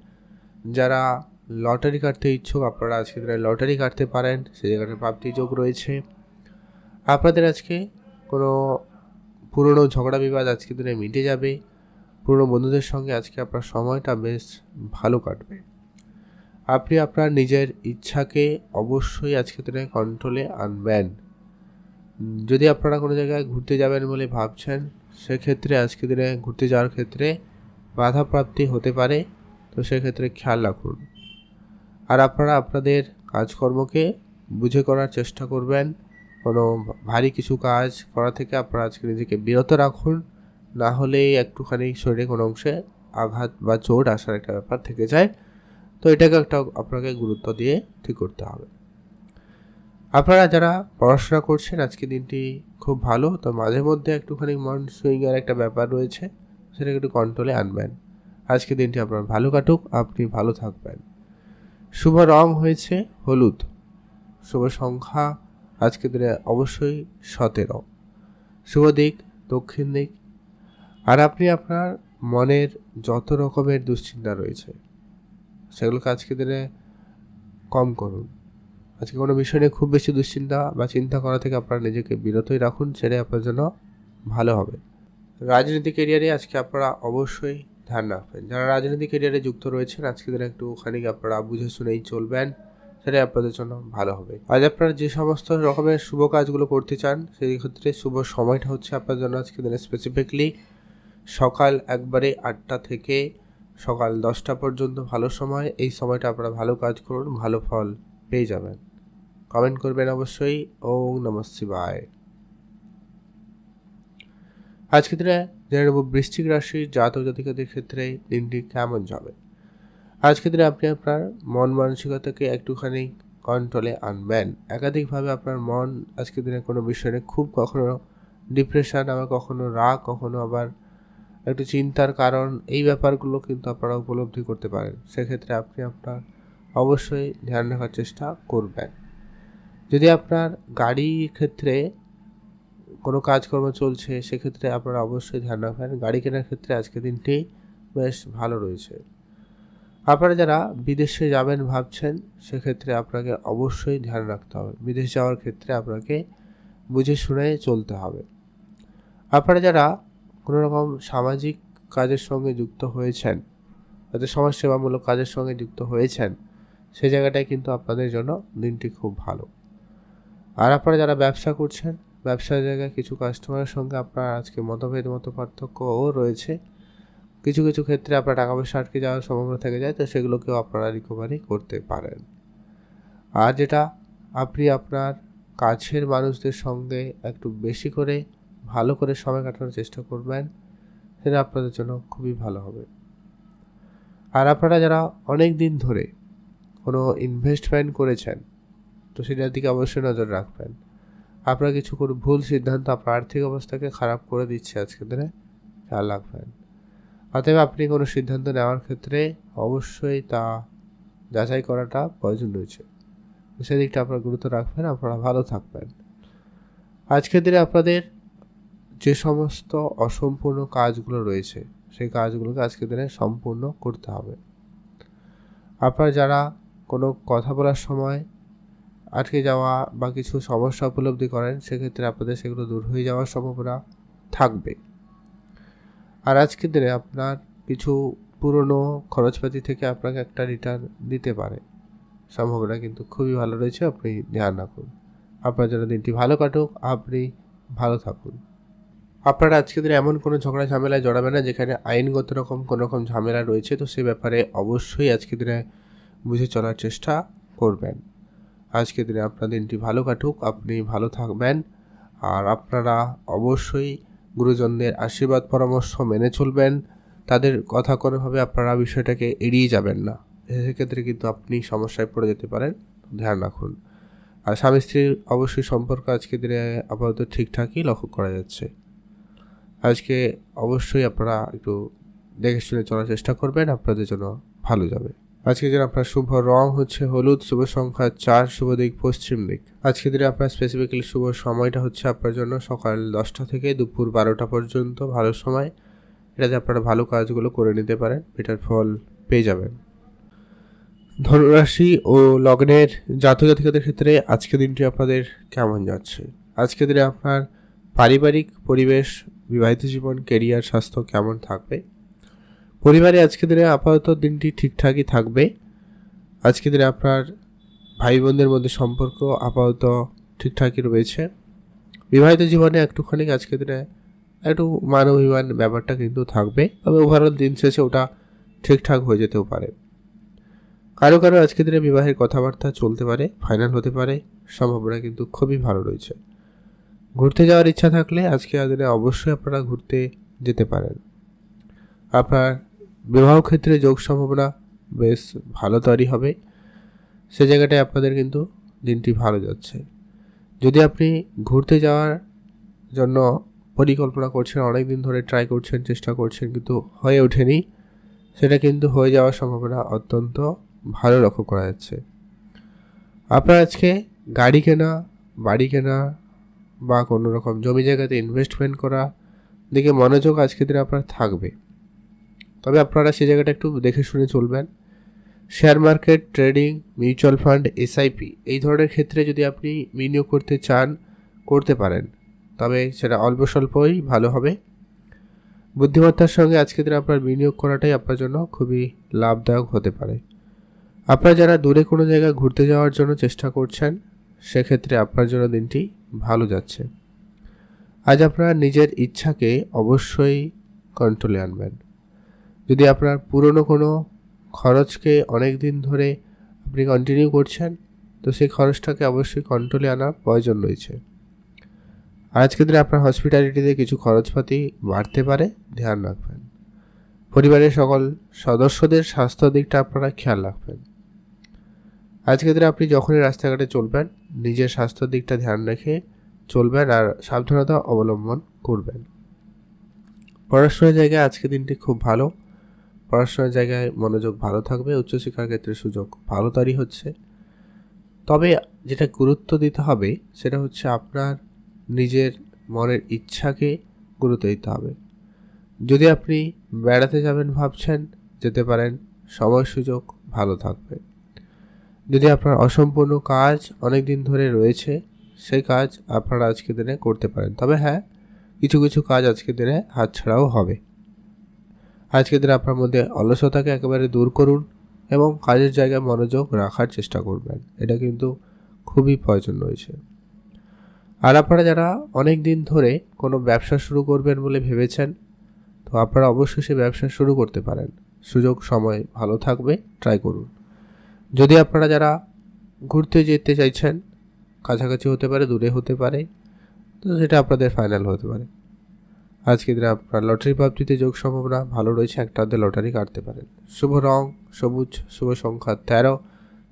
যারা লটারি কাটতে ইচ্ছুক আপনারা আজকের দিনে লটারি কাটতে পারেন, সেই জায়গাটা প্রাপ্তি যোগ রয়েছে। আপনাদের আজকে কোনো পুরনো ঝগড়া বিবাদ আজকের দিনে মিটে যাবে। পুরনো বন্ধুদের সঙ্গে আজকে আপনার সময়টা বেশ ভালো কাটবে। আপনি আপনার নিজের ইচ্ছাকে অবশ্যই আজকের দিনে কন্ট্রোলে আনবেন। যদি আপনারা কোনো জায়গায় ঘুরতে যাবেন বলে ভাবছেন, সেক্ষেত্রে আজকের দিনে ঘুরতে যাওয়ার ক্ষেত্রে বাধাপ্রাপ্তি হতে পারে, তো সেক্ষেত্রে খেয়াল রাখুন। আর আপনারা আপনাদের কাজকর্মকে বুঝে করার চেষ্টা করবেন। কোনো ভারী কিছু কাজ করা থেকে আপনারা আজকে নিজেকে বিরত রাখুন, না হলে একটুখানি শরীরে কোনো অংশে আঘাত বা চোট আসার একটা ব্যাপার থেকে যায়। তো এটাকে একটা আপনাকে গুরুত্ব দিয়ে ঠিক করতে হবে। আপনারা যারা পড়াশোনা করছেন আজকে দিনটি খুব ভালো, তো মাঝে মধ্যে একটুখানি মন সুইংয়ের একটা ব্যাপার রয়েছে, সেটাকে একটু কন্ট্রোলে আনবেন। আজকে দিনটি আপনার ভালো কাটুক, আপনি ভালো থাকবেন। শুভ রং হয়েছে হলুদ। শুভ সংখ্যা আজকে দিনে অবশ্যই 17। শুভ দিক দক্ষিণ দিক। আর আপনি আপনার মনের যত রকমের দুশ্চিন্তা রয়েছে সেগুলোকে আজকে দিনে কম করুন। আজকে কোনো বিষয় নিয়ে খুব বেশি দুশ্চিন্তা বা চিন্তা করা থেকে আপনারা নিজেকে বিরতই রাখুন, সেটাই আপনার জন্য ভালো হবে। রাজনীতি ক্যারিয়ারে আজকে আপনারা অবশ্যই ধ্যান রাখবেন। যারা রাজনীতি ক্যারিয়ারে যুক্ত রয়েছেন আজকে দিনে একটুখানি আপনারা বুঝে শুনেই চলবেন, সেটাই আপনাদের জন্য ভালো হবে। আজ আপনারা যে সমস্ত রকমের শুভ কাজগুলো করতে চান সেই ক্ষেত্রে শুভ সময়টা হচ্ছে আপনার জন্য আজকে দিনে স্পেসিফিকলি সকাল একবারে 8টা থেকে সকাল 10টা পর্যন্ত ভালো সময়। এই সময়টা আপনারা ভালো কাজ করুন, ভালো ফল পেয়ে যাবেন। কমেন্ট করবেন অবশ্যই। ওম নমঃ শিবায়। আজকে দিনে জেনে নেব বৃশ্চিক রাশির জাতক জাতিকাদের ক্ষেত্রে দিনটি কেমন যাবে। আজকে দিনে আপনি আপনার মন মানসিকতাকে একটুখানি কন্ট্রোলে আনবেন। একাধিকভাবে আপনার মন আজকে দিনে কোনো বিষয় নিয়ে খুব কখনো ডিপ্রেশন, আবার কখনো রাগ, কখনো আবার একটু চিন্তার কারণ, এই ব্যাপারগুলো কিন্তু আপনারা উপলব্ধি করতে পারেন। সেক্ষেত্রে আপনি আপনার অবশ্যই ধ্যান রাখার চেষ্টা করবেন। যদি আপনার গাড়ির ক্ষেত্রে কোনো কাজকর্ম চলছে সেক্ষেত্রে আপনারা অবশ্যই ধ্যান রাখবেন। গাড়ি কেনার ক্ষেত্রে আজকে দিনটি বেশ ভালো রয়েছে। আপনারা যারা বিদেশে যাবেন ভাবছেন সেক্ষেত্রে আপনাকে অবশ্যই ধ্যান রাখতে হবে। বিদেশ যাওয়ার ক্ষেত্রে আপনাকে বুঝে শুনে চলতে হবে। আপনারা যারা কোনো রকম সামাজিক কাজের সঙ্গে যুক্ত হয়েছেন, যাতে সমাজসেবামূলক কাজের সঙ্গে যুক্ত হয়েছেন, সেই জায়গাটায় কিন্তু আপনাদের জন্য দিনটি খুব ভালো। আর আপনারা যারা ব্যবসা করছেন, ব্যবসার জায়গায় কিছু কাস্টমারের সঙ্গে আপনার আজকে মতভেদ পার্থক্যও রয়েছে। কিছু কিছু ক্ষেত্রে আপনার টাকা পয়সা আটকে যাওয়ার সম্ভাবনা থেকে যায়, তো সেগুলোকেও আপনারা রিকভারি করতে পারেন। আর যেটা আপনি আপনার কাছের মানুষদের সঙ্গে একটু বেশি করে ভালো করে সময় কাটানোর চেষ্টা করবেন, সেটা আপনাদের জন্য খুবই ভালো হবে। আর আপনারা যারা অনেক দিন ধরে কোনো ইনভেস্টমেন্ট করেছেন, তো সেটার দিকে অবশ্যই নজর রাখবেন। আপনার কিছু কোনো ভুল সিদ্ধান্ত আপনার আর্থিক অবস্থাকে খারাপ করে দিচ্ছে আজকে দিনে, খেয়াল রাখবেন। অতএব আপনি কোনো সিদ্ধান্ত নেওয়ার ক্ষেত্রে অবশ্যই তা যাচাই করাটা প্রয়োজন রয়েছে, সেদিকটা আপনারা গুরুত্ব রাখবেন, আপনারা ভালো থাকবেন। আজকের দিনে আপনাদের যে সমস্ত অসম্পূর্ণ কাজগুলো রয়েছে সেই কাজগুলোকে আজকের দিনে সম্পূর্ণ করতে হবে। আপনারা যারা কোনো কথা বলার সময় আটকে যাওয়া বা কিছু সমস্যা উপলব্ধি করেন সেক্ষেত্রে আপনাদের সেগুলো দূর হয়ে যাওয়ার সম্ভাবনা থাকবে। আর আজকের দিনে আপনার কিছু পুরনো খরচপাতি থেকে আপনাকে একটা রিটার্ন দিতে পারে, সম্ভাবনা কিন্তু খুবই ভালো রয়েছে। আপনি ধ্যান রাখুন। আপনার জন্য দিনটি ভালো কাটুক, আপনি ভালো থাকুন। আপনারা আজকের দিনে এমন কোনো ঝগড়া ঝামেলায় জড়াবেন না যেখানে আইনগত কোনো রকম ঝামেলা রয়েছে, তো সে ব্যাপারে অবশ্যই আজকের দিনে বুঝে চলার চেষ্টা করবেন। আজকের দিনে আপনার দিনটি ভালো কাটুক, আপনি ভালো থাকবেন। আর আপনারা অবশ্যই গুরুজনদের আশীর্বাদ পরামর্শ মেনে চলবেন। তাদের কথা কোনোভাবে আপনারা বিষয়টাকে এড়িয়ে যাবেন না, সেক্ষেত্রে কিন্তু আপনি সমস্যায় পড়ে যেতে পারেন, ধ্যান রাখুন। আর স্বামী স্ত্রীর অবশ্যই সম্পর্ক আজকের দিনে আপাতত ঠিকঠাকই লক্ষ্য করা যাচ্ছে। আজকে অবশ্যই আপনারা একটু দেখে শুনে চলার চেষ্টা করবেন, আপনাদের জন্য ভালো যাবে। আজকে দিনে আপনার শুভ রং হচ্ছে হলুদ, শুভ সংখ্যা 4, শুভ দিক পশ্চিম দিক। আজকে দিনে আপনার স্পেসিফিক্যালি শুভ সময়টা হচ্ছে আপনার জন্য সকাল 10টা থেকে দুপুর 12টা পর্যন্ত ভালো সময়। এটাতে আপনারা ভালো কাজগুলো করে নিতে পারেন, এটার ফল পেয়ে যাবেন। ধনুরাশি ও লগ্নের জাতক জাতিকাদের ক্ষেত্রে আজকে দিনটি আপনাদের কেমন যাচ্ছে। আজকে দিনে আপনার পারিবারিক পরিবেশ, বিবাহিত জীবন, কেরিয়ার, স্বাস্থ্য কেমন থাকবে। পরিবারে আজকে দিনে আপাতত দিনটি ঠিকঠাকই থাকবে। আজকে দিনে আপনার ভাই বোনদের মধ্যে সম্পর্ক আপাতত ঠিকঠাকই রয়েছে। বিবাহিত জীবনে একটুখানি আজকে দিনে একটু মান অভিমান ব্যাপারটা কিন্তু থাকবে, তবে ওভারঅল দিন শেষে ওটা ঠিকঠাক হয়ে যেতেও পারে। কারো কারো আজকে দিনে বিবাহের কথাবার্তা চলতে পারে, ফাইনাল হতে পারে, সম্ভাবনা কিন্তু খুবই ভালো রয়েছে। ঘুরতে যাওয়ার ইচ্ছা থাকলে আজকে দিনে অবশ্যই আপনারা ঘুরতে যেতে পারেন। আপনার বিবাহ ক্ষেত্রে যোগ সম্ভাবনা বেশ ভালো তৈরি হবে, সে জায়গাটায় আপনাদের কিন্তু দিনটি ভালো যাচ্ছে। যদি আপনি ঘুরতে যাওয়ার জন্য পরিকল্পনা করছেন, অনেক দিন ধরে ট্রাই করছেন, চেষ্টা করছেন, কিন্তু হয়ে ওঠেনি, সেটা কিন্তু হয়ে যাওয়ার সম্ভাবনা অত্যন্ত ভালো লক্ষ্য করা যাচ্ছে। আপনার আজকে গাড়ি কেনা, বাড়ি কেনা বা কোনো রকম জমি জায়গাতে ইনভেস্টমেন্ট করা দিকে মনোযোগ আজকের দিনে আপনার থাকবে। তবে আপনারা সেই জায়গাটা একটু দেখে শুনে চলবেন। Share market, trading, mutual fund, SIP এই ধরনের ক্ষেত্রে যদি আপনি বিনিয়োগ করতে চান, করতে পারেন, তবে সেটা অল্প স্বল্পই ভালো হবে। বুদ্ধিমত্তার সঙ্গে আজকের দিনে আপনার বিনিয়োগ করাটাই আপনার জন্য খুবই লাভদায়ক হতে পারে। আপনারা যারা দূরে কোনো জায়গায় ঘুরতে যাওয়ার জন্য চেষ্টা করছেন, সেক্ষেত্রে আপনার জন্য দিনটি ভালো যাচ্ছে। আজ আপনার নিজের ইচ্ছাকে অবশ্যই কন্ট্রোলে আনবেন। যদি আপনার পুরনো কোনো খরচকে অনেক দিন ধরে আপনি কন্টিনিউ করছেন, তো সেই খরচটাকে অবশ্যই কন্ট্রোলে আনার প্রয়োজন রয়েছে। আজকের দিনে আপনার হসপিটালিটিতে কিছু খরচপাতি বাড়তে পারে, ধ্যান রাখবেন। পরিবারের সকল সদস্যদের স্বাস্থ্য দিকটা আপনারা খেয়াল রাখবেন। আজকের দিনে আপনি যখনই রাস্তাঘাটে চলবেন, নিজের স্বাস্থ্যের দিকটা ধ্যান রেখে চলবেন আর সাবধানতা অবলম্বন করবেন। পড়াশোনার জায়গায় আজকের দিনটি খুব ভালো। পড়াশোনার জায়গায় মনোযোগ ভালো থাকবে, উচ্চশিক্ষার ক্ষেত্রে সুযোগ ভালো তৈরি হচ্ছে। তবে যেটা গুরুত্ব দিতে হবে সেটা হচ্ছে আপনার নিজের মনের ইচ্ছাকে গুরুত্ব দিতে হবে। যদি আপনি বেড়াতে যাবেন ভাবছেন, যেতে পারেন, সময় সুযোগ ভালো থাকবে। যদি আপনার অসম্পূর্ণ কাজ অনেক দিন ধরে রয়েছে, সেই কাজ আপনারা আজকের দিনে করতে পারেন। তবে হ্যাঁ, কিছু কিছু কাজ আজকের দিনে হাতছাড়াও হবে। আজকের দিনে আপনার মধ্যে অলসতাকে একেবারে দূর করুন এবং কাজের জায়গায় মনোযোগ রাখার চেষ্টা করবেন। এটা কিন্তু খুবই প্রয়োজন রয়েছে। আর আপনারা যারা অনেক দিন ধরে কোনো ব্যবসা শুরু করবেন বলে ভেবেছেন, তো আপনারা অবশ্যই সেই ব্যবসা শুরু করতে পারেন। সুযোগ সময় ভালো থাকবে, ট্রাই করুন। যদি আপনারা যারা ঘুরতে যেতে চাইছেন, কাছাকাছি হতে পারে, দূরে হতে পারে, তো সেটা আপনাদের ফাইনাল হতে পারে। আজকের দিনে আপনার লটারি প্রাপ্তিতে যোগ সম্ভাবনা ভালো রয়েছে, একটা হাতে লটারি কাটতে পারেন। শুভ রং সবুজ, শুভ সংখ্যা 13,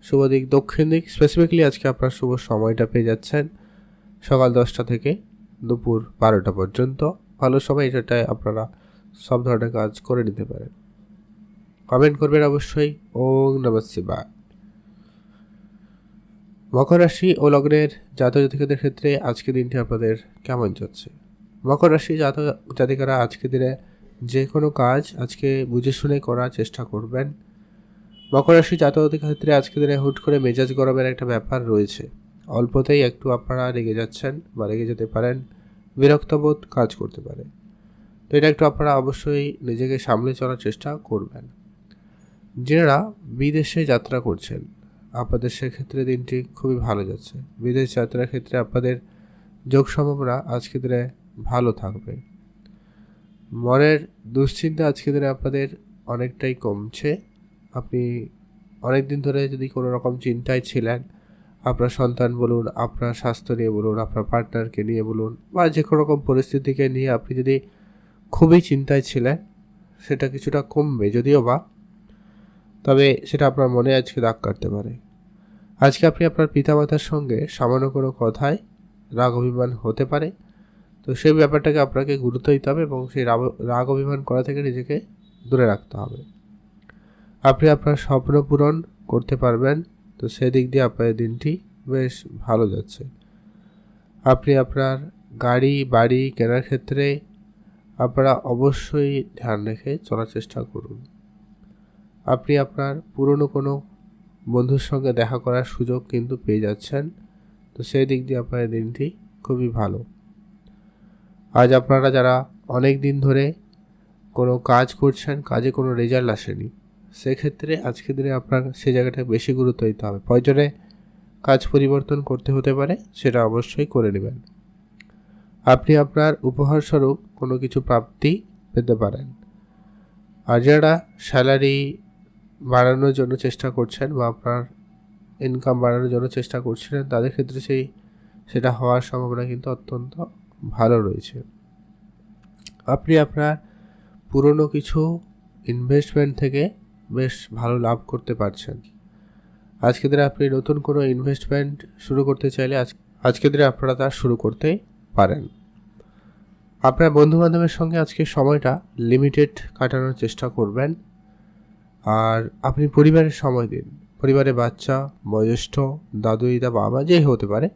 শুভ দিক দক্ষিণ দিক। স্পেসিফিকলি আজকে আপনার শুভ সময়টা পেয়ে যাচ্ছেন সকাল 10টা থেকে দুপুর 12টা পর্যন্ত। ভালো সময়, এটাটায় আপনারা সব ধরনের কাজ করে নিতে পারেন। কমেন্ট করবেন অবশ্যই। ওম নমঃ শিবায়। মকর রাশি ও লগ্নের জাতক জাতিকাদের ক্ষেত্রে আজকের দিনটি আপনাদের কেমন যাচ্ছে? মকর রাশি জাতক জাতিকারা আজকের দিনে যে কোনো কাজ আজকে বুঝে শুনে করার চেষ্টা করবেন। মকর রাশি জাতক জাতিকার ক্ষেত্রে আজকের দিনে হুট করে মেজাজ গরমের একটা ব্যাপার রয়েছে। অল্পতেই একটু আপনারা রেগে যাচ্ছেন বা রেগে যেতে পারেন, বিরক্তবোধ কাজ করতে পারে। তো এটা একটু আপনারা অবশ্যই নিজেকে সামলে চলার চেষ্টা করবেন। যারা বিদেশে যাত্রা করছেন, আপনাদের সেক্ষেত্রে দিনটি খুবই ভালো যাচ্ছে। বিদেশ যাত্রার ক্ষেত্রে আপনাদের যোগ সম্ভাবনা আজকের দিনে ভালো থাকবে। মনের দুশ্চিন্তা আজকের দিনে আপনাদের অনেকটাই কমছে। আপনি অনেক দিন ধরে যদি কোনো রকম চিন্তায় ছিলেন, আপনার সন্তান বলুন, আপনার স্বাস্থ্য নিয়ে বলুন, আপনার পার্টনারকে নিয়ে বলুন, বা যে কোনো রকম পরিস্থিতিকে নিয়ে আপনি যদি খুবই চিন্তায় ছিলেন, সেটা কিছুটা কমবে যদিও বা, তবে সেটা আপনার মনে আজকে দাগ কাটতে পারে। আজকে আপনি আপনার পিতামাতার সঙ্গে সামান্য কোনো কথায় রাগ অভিমান হতে পারে, তো সেই ব্যাপারটাকে আপনাকে গুরুত্ব দিতে হবে এবং সেই রাগ অভিমান করা থেকে নিজেকে দূরে রাখতে হবে। আপনি আপনার স্বপ্ন পূরণ করতে পারবেন, তো সেদিক দিয়ে আপনার দিনটি বেশ ভালো যাচ্ছে। আপনি আপনার গাড়ি বাড়ি কেনার ক্ষেত্রে আপনারা অবশ্যই ধ্যান রেখে চলার চেষ্টা করুন। আপনি আপনার পুরনো কোনো বন্ধুর সঙ্গে দেখা করার সুযোগ কিন্তু পেয়ে যাচ্ছেন, তো সেই দিক দিয়ে আপনার দিনটি খুবই ভালো। আজ আপনারা যারা অনেক দিন ধরে কোনো কাজ করছেন, কাজে কোনো রেজাল্ট আসেনি, সেক্ষেত্রে আজকের দিনে আপনার সেই জায়গাটায় বেশি গুরুত্ব দিতে হবে। প্রয়োজনে কাজ পরিবর্তন করতে হতে পারে, সেটা অবশ্যই করে নেবেন। আপনি আপনার উপহারস্বরূপ কোনো কিছু প্রাপ্তি পেতে পারেন। আর যারা স্যালারি বাড়ানোর জন্য চেষ্টা করছেন বা আপনার ইনকাম বাড়ানোর জন্য চেষ্টা করছিলেন, তাদের ক্ষেত্রে সেটা হওয়ার সম্ভাবনা কিন্তু অত্যন্ত ভালো রয়েছে। আপনি আপনার পুরনো কিছু ইনভেস্টমেন্ট থেকে বেশ ভালো লাভ করতে পারছেন। আজকের দিনে আপনি নতুন কোনো ইনভেস্টমেন্ট শুরু করতে চাইলে আজকের দিনে আপনারা তা শুরু করতে পারেন। আপনার বন্ধুবান্ধবের সঙ্গে আজকে সময়টা লিমিটেড কাটানোর চেষ্টা করবেন। আর আপনি পরিবারের সময় দিন। পরিবারে বাচ্চা, বয়োজ্যেষ্ঠ, দাদু দিদা, বাবা যেই হতে পারে,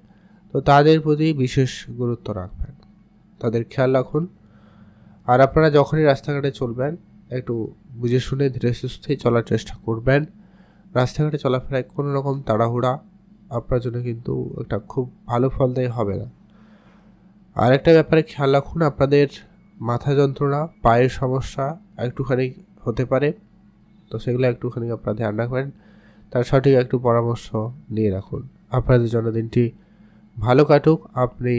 তো তাদের প্রতি বিশেষ গুরুত্ব রাখবেন, তাদের খেয়াল রাখুন। আর আপনারা যখনই রাস্তাঘাটে চলবেন একটু বুঝে শুনে ধীরে সুস্থে চলার চেষ্টা করবেন। রাস্তাঘাটে চলাফেরায় কোনো রকম তাড়াহুড়া আপনার জন্য কিন্তু একটা খুব ভালো ফলদায়ী হবে না। আর একটা ব্যাপারে খেয়াল রাখুন, আপনাদের মাথা যন্ত্রণা, পায়ের সমস্যা একটুখানি হতে পারে, তো সেগুলো একটুখানি আপনারা ধ্যান রাখবেন। তার সঠিক একটু পরামর্শ নিয়ে রাখুন। আপনাদের জন্য দিনটি ভালো কাটুক, আপনি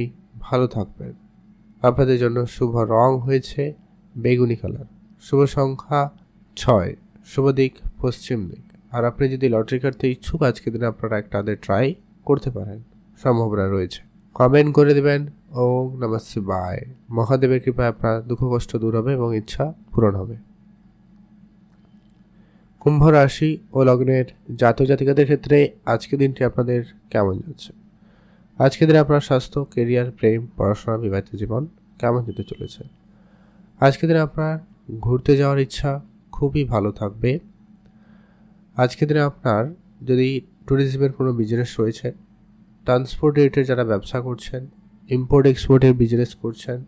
ভালো থাকবেন। আপনাদের জন্য শুভ রং হয়েছে বেগুনি কালার, শুভ সংখ্যা 6, শুভ দিক পশ্চিম দিক। আর আপনি যদি লটারি কাটতে ইচ্ছুক, আজকের দিনে আপনারা একটা ট্রাই করতে পারেন, সম্ভাবনা রয়েছে। কমেন্ট করে দেবেন ওম নমঃ শিবায়। মহাদেবের কৃপায় আপনার দুঃখ কষ্ট দূর হবে এবং ইচ্ছা পূরণ হবে। কুম্ভ রাশি ও লগ্নের জাতক জাতিকাদের ক্ষেত্রে আজকের দিনটি আপনাদের কেমন যাচ্ছে? আজকের দিনে আপনার স্বাস্থ্য, কেরিয়ার, প্রেম, পড়াশোনা, বিবাহিত জীবন কেমন যেতে চলেছে? আজকের দিনে আপনার ঘুরতে যাওয়ার ইচ্ছা খুবই ভালো থাকবে। আজকের দিনে আপনার যদি ট্যুরিজমের কোনো বিজনেস রয়েছে, ট্রান্সপোর্ট রিলেটেড যারা ব্যবসা করছেন, ইম্পোর্ট এক্সপোর্টের বিজনেস করছেন,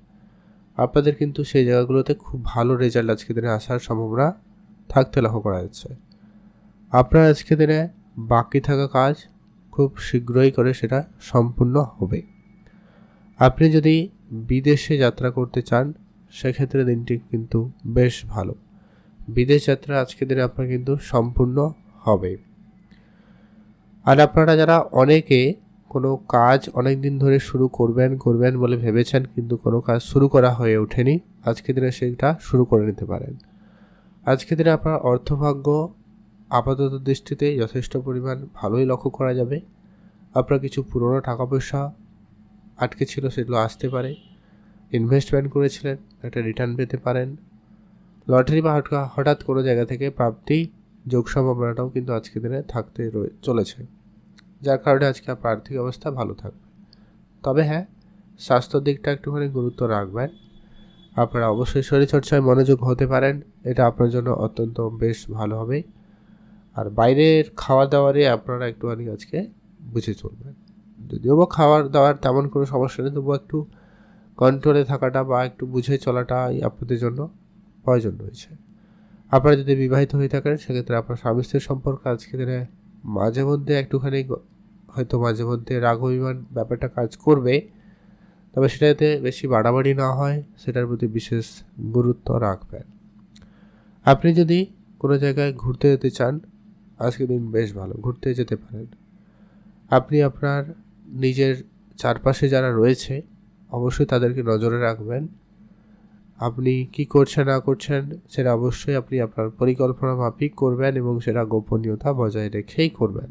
আপনাদের কিন্তু সেই জায়গাগুলোতে খুব ভালো রেজাল্ট আজকের দিনে আসার সম্ভাবনা থাকতে লক্ষ্য করা যাচ্ছে। আপনার আজকের দিনে বাকি থাকা কাজ খুব শীঘ্রই করে সেটা সম্পূর্ণ হবে। আপনি যদি বিদেশে যাত্রা করতে চান, সেক্ষেত্রে দিনটি কিন্তু বেশ ভালো। বিদেশ যাত্রা আজকের দিনে আপনার কিন্তু সম্পূর্ণ হবে। আর আপনারা যারা অনেকে কোনো কাজ অনেক দিন ধরে শুরু করবেন বলে ভেবেছেন, কিন্তু কোনো কাজ শুরু করা হয়ে ওঠেনি, আজকের দিনে সেটা শুরু করে নিতে পারেন। আজকের দিনে আপনার অর্থভাগ্য আপাতত দৃষ্টিতে যথেষ্ট পরিমাণ ভালোই লক্ষ্য করা যাবে। আপনার কিছু পুরনো টাকা পয়সা আটকে ছিল, সেগুলো আসতে পারে। ইনভেস্টমেন্ট করেছিলেন, একটা রিটার্ন পেতে পারেন। লটারি বা হঠাৎ কোনো জায়গা থেকে প্রাপ্তি যোগ সম্ভাবনাটাও কিন্তু আজকের দিনে থাকতে চলেছে, যার কারণে আজকে আপনার আর্থিক অবস্থা ভালো থাকবে। তবে হ্যাঁ, স্বাস্থ্যের দিকটা একটুখানি গুরুত্ব রাখবেন। আপনারা অবশ্যই শরীরচর্চায় মনোযোগ হতে পারেন, এটা আপনার জন্য অত্যন্ত বেশ ভালো হবে। আর বাইরের খাওয়া দাওয়ারে আপনারা একটুখানি আজকে বুঝে চলবেন। যদিও বা খাওয়ার দাওয়ার তেমন কোনো সমস্যা নেই, তবুও একটু কন্ট্রোলে থাকাটা বা একটু বুঝে চলাটাই আপনাদের জন্য প্রয়োজন রয়েছে। আপনারা যদি বিবাহিত হয়ে থাকেন, সেক্ষেত্রে আপনার স্বামী স্ত্রীর সম্পর্ক আজকে দিনে মাঝে মধ্যে একটুখানি হয়তো মাঝে মধ্যে রাগ অভিমান ব্যাপারটা কাজ করবে, তবে সেটাতে বেশি বাড়াবাড়ি না হয় সেটার প্রতি বিশেষ গুরুত্ব রাখবেন। আপনি যদি কোনো জায়গায় ঘুরতে যেতে চান, আজকের দিন বেশ ভালো, ঘুরতে যেতে পারেন। আপনি আপনার নিজের চারপাশে যারা রয়েছে অবশ্যই তাদেরকে নজরে রাখবেন। আপনি কি করছেন না করছেন সেটা অবশ্যই আপনি আপনার পরিকল্পনা মাফিক করবেন এবং সেটা গোপনীয়তা বজায় রেখেই করবেন।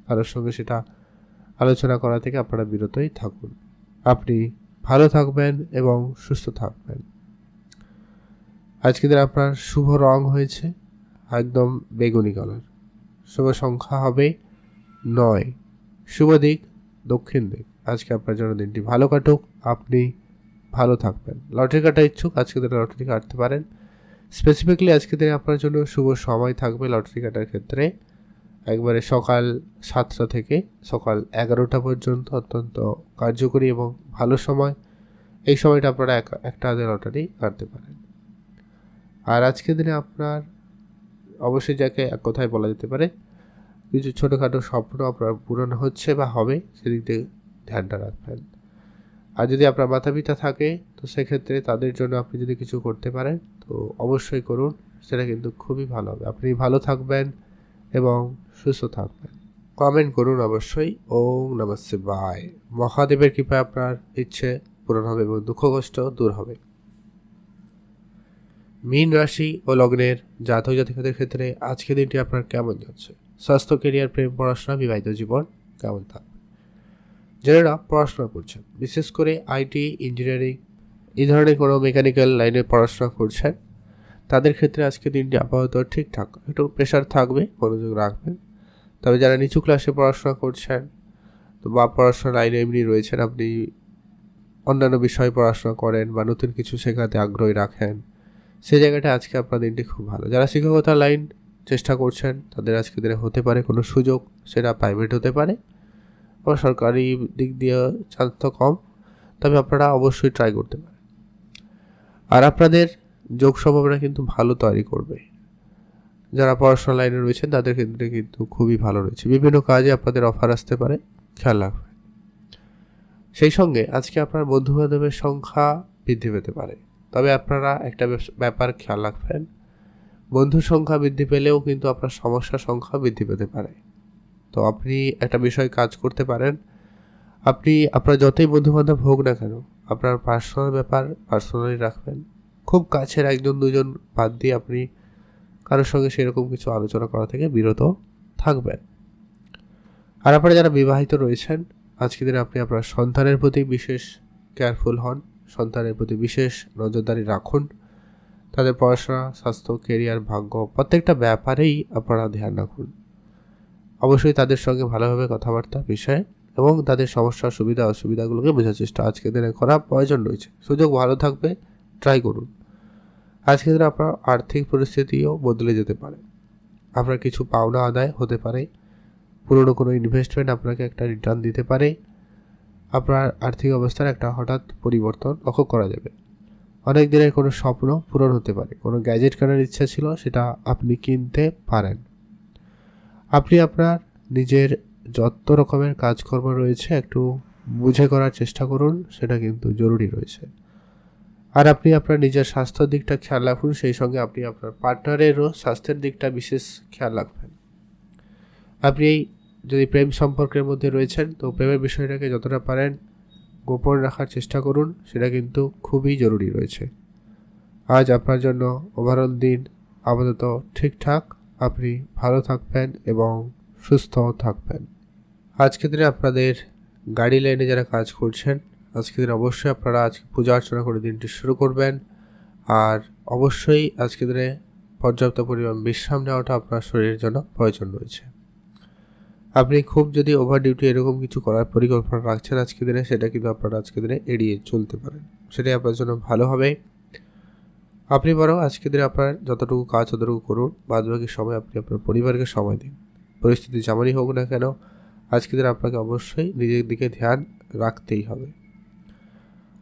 কারোর সঙ্গে সেটা আলোচনা করা থেকে আপনারা বিরতই থাকুন। আপনি ভালো থাকবেন এবং সুস্থ থাকবেন। আজকের দিন আপনার শুভ রং হয়েছে একদম বেগুনি কালার, শুভ সংখ্যা হবে 9, শুভ দিক দক্ষিণ দিক। আজকে আপনার জন্য দিনটি ভালো কাটুক, আপনি ভালো থাকবেন। লটারি কাটা ইচ্ছুক, আজকে দিনে লটারি কাটতে পারেন। স্পেসিফিকলি আজকে দিনে আপনার জন্য শুভ সময় থাকবে লটারি কাটার ক্ষেত্রে একবারে সকাল 7টা থেকে সকাল 11টা পর্যন্ত অত্যন্ত কার্যকরী এবং ভালো সময়। এই সময়টা আপনারা একটা লটারি কাটতে পারেন। আর আজকের দিনে আপনার অবশ্যই যাকে এক কথায় বলা যেতে পারে কিছু ছোটোখাটো স্বপ্ন আপনার পূরণ হচ্ছে বা হবে, সেদিক দিয়ে ধ্যানটা রাখবেন। আর যদি আপনার মাতা পিতা থাকে, তো সেক্ষেত্রে তাদের জন্য আপনি যদি কিছু করতে পারেন তো অবশ্যই করুন, সেটা কিন্তু খুবই ভালো হবে। আপনি ভালো থাকবেন এবং সুস্থ থাকবেন। কমেন্ট করুন অবশ্যই ওম নমঃ শিবায়। মহাদেবের কৃপায় আপনার ইচ্ছে পূরণ হবে এবং দুঃখ কষ্ট দূর হবে। মীন রাশি ও লগ্নের জাতক জাতিকাদের ক্ষেত্রে আজকে দিনটি আপনার কেমন যাচ্ছে? স্বাস্থ্য, কেরিয়ার, প্রেম, পড়াশোনা, বিবাহিত জীবন কেমন থাকবে? যারা পড়াশোনা করছেন, বিশেষ করে আইটি, ইঞ্জিনিয়ারিং এই ধরনের কোনো মেকানিক্যাল লাইনে পড়াশোনা করছেন, তাদের ক্ষেত্রে আজকে দিনটি আপাতত ঠিকঠাক, একটু প্রেশার থাকবে, মনোযোগ রাখবেন। তবে যারা নিচু ক্লাসে পড়াশোনা করছেন, তো বা পড়াশোনা লাইনে এমনি রয়েছেন, আপনি অন্যান্য বিষয়ে পড়াশোনা করেন বা নতুন কিছু শেখাতে আগ্রহী রাখেন, সেই জায়গাটা আজকে আপনার দিনটি খুব ভালো। যারা শিক্ষকতার লাইন চেষ্টা করছেন তাদের আজকে দিনে হতে পারে কোনো সুযোগ, সেটা প্রাইভেট হতে পারে বা সরকারি দিক দিয়ে চান্স তো কম, তবে আপনারা অবশ্যই ট্রাই করতে পারেন। আর আপনাদের যোগ সম্ভাবনা কিন্তু ভালো তৈরি করবে। যারা পড়াশোনা লাইনে রয়েছেন তাদের ক্ষেত্রে কিন্তু খুবই ভালো রয়েছে, বিভিন্ন কাজে আপনাদের অফার আসতে পারে, খেয়াল রাখবেন। সেই সঙ্গে আজকে আপনার বন্ধু বান্ধবের সংখ্যা বৃদ্ধি পেতে পারে, তবে আপনারা একটা ব্যাপার খেয়াল রাখবেন, বন্ধুর সংখ্যা বৃদ্ধি পেলেও কিন্তু আপনার সমস্যার সংখ্যা বৃদ্ধি পেতে পারে। তো আপনি একটা বিষয় কাজ করতে পারেন, আপনি আপনার যতই বন্ধু বান্ধব হোক না কেন, আপনার পার্সোনাল ব্যাপার পার্সোনালি রাখবেন। খুব কাছের একজন দুজন বাদ দিয়ে আপনি কারোর সঙ্গে সেরকম কিছু আলোচনা করা থেকে বিরত থাকবেন। আর আপনারা যারা বিবাহিত রয়েছেন, আজকে দিনে আপনি আপনার সন্তানের প্রতি বিশেষ কেয়ারফুল হন, সন্তানের প্রতি বিশেষ নজরদারি রাখুন। তাদের পড়াশোনা, স্বাস্থ্য, কেরিয়ার, ভাগ্য প্রত্যেকটা ব্যাপারেই আপনারা ধ্যান রাখুন। অবশ্যই তাদের সঙ্গে ভালোভাবে কথাবার্তা বিষয়ে এবং তাদের সমস্যা, সুবিধা অসুবিধাগুলোকে বোঝার চেষ্টা আজকের দিনে করা প্রয়োজন রয়েছে। সুযোগ ভালো থাকবে, ট্রাই করুন। আজকের দিনে আপনার আর্থিক পরিস্থিতিও বদলে যেতে পারে, আপনার কিছু পাওনা আদায় হতে পারে, পুরনো কোনো ইনভেস্টমেন্ট আপনাকে একটা রিটার্ন দিতে পারে, আপনার আর্থিক অবস্থার একটা হঠাৎ পরিবর্তন লক্ষ্য করা যাবে। অনেক দিনের কোনো স্বপ্ন পূরণ হতে পারে, কোনো গ্যাজেট কেনার ইচ্ছা ছিল সেটা আপনি কিনতে পারেন। আপনি আপনার নিজের যত রকমের কাজকর্ম রয়েছে একটু বুঝে করার চেষ্টা করুন, সেটা কিন্তু জরুরি রয়েছে। আর আপনি আপনার নিজের স্বাস্থ্যের দিকটা খেয়াল রাখুন, সেই সঙ্গে আপনি আপনার পার্টনারেরও স্বাস্থ্যের দিকটা বিশেষ খেয়াল রাখবেন। আপনি যদি প্রেম সম্পর্কের মধ্যে রয়েছেন তো প্রেমের বিষয়টাকে যতটা পারেন গোপন রাখার চেষ্টা করুন, সেটা কিন্তু খুবই জরুরি রয়েছে। আজ আপনার জন্য ওভারঅল দিন আপাতত ঠিকঠাক, আপনি ভালো থাকবেন এবং সুস্থ থাকবেন। আজকের দিনে আপনাদের গাড়ি লাইনে যারা কাজ করছেন, আজকের দিনে অবশ্যই আপনারা আজকে পূজা অর্চনা করে দিনটি শুরু করবেন। আর অবশ্যই আজকের দিনে পর্যাপ্ত পরিমাণ বিশ্রাম নেওয়াটা আপনার শরীরের জন্য প্রয়োজন রয়েছে। আপনি খুব যদি ওভার ডিউটি এরকম কিছু করার পরিকল্পনা রাখছেন আজকের দিনে, সেটা কিন্তু আপনারা আজকের দিনে এড়িয়ে চলতে পারেন, সেটাই আপনার জন্য ভালো হবে। আপনি বরং আজকের দিনে আপনার যতটুকু কাজ ততটুকু করুন, বাদবাকি সময় আপনি আপনার পরিবারকে সময় দিন। পরিস্থিতি যেমনই হোক না কেন, আজকের দিনে আপনাকে অবশ্যই নিজের দিকে ধ্যান রাখতেই হবে।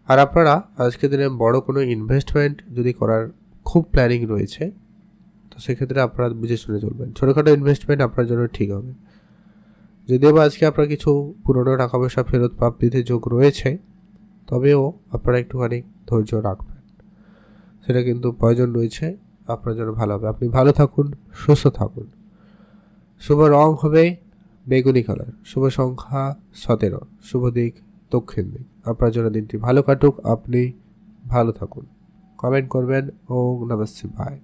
আর আপনারা আজকের দিনে বড় কোনো ইনভেস্টমেন্ট যদি করার খুব প্ল্যানিং রয়েছে, তো সেক্ষেত্রে আপনারা বুঝে শুনে চলবেন। ছোটোখাটো ইনভেস্টমেন্ট আপনার জন্য ঠিক হবে। যদিও বা আজকে আপনার কিছু পুরনো টাকা পয়সা ফেরত প্রাপ্তিতে যোগ রয়েছে, তবেও আপনারা একটুখানি ধৈর্য রাখবেন, সেটা কিন্তু প্রয়োজন রয়েছে, আপনার জন্য ভালো হবে। আপনি ভালো থাকুন, সুস্থ থাকুন। শুভ রং হবে বেগুনি কালার, শুভ সংখ্যা 17, শুভ দিক দক্ষিণ দিক। আপনার জন্য দিনটি ভালো কাটুক, আপনি ভালো থাকুন। কমেন্ট করবেন। ওম নমঃ শিবায়।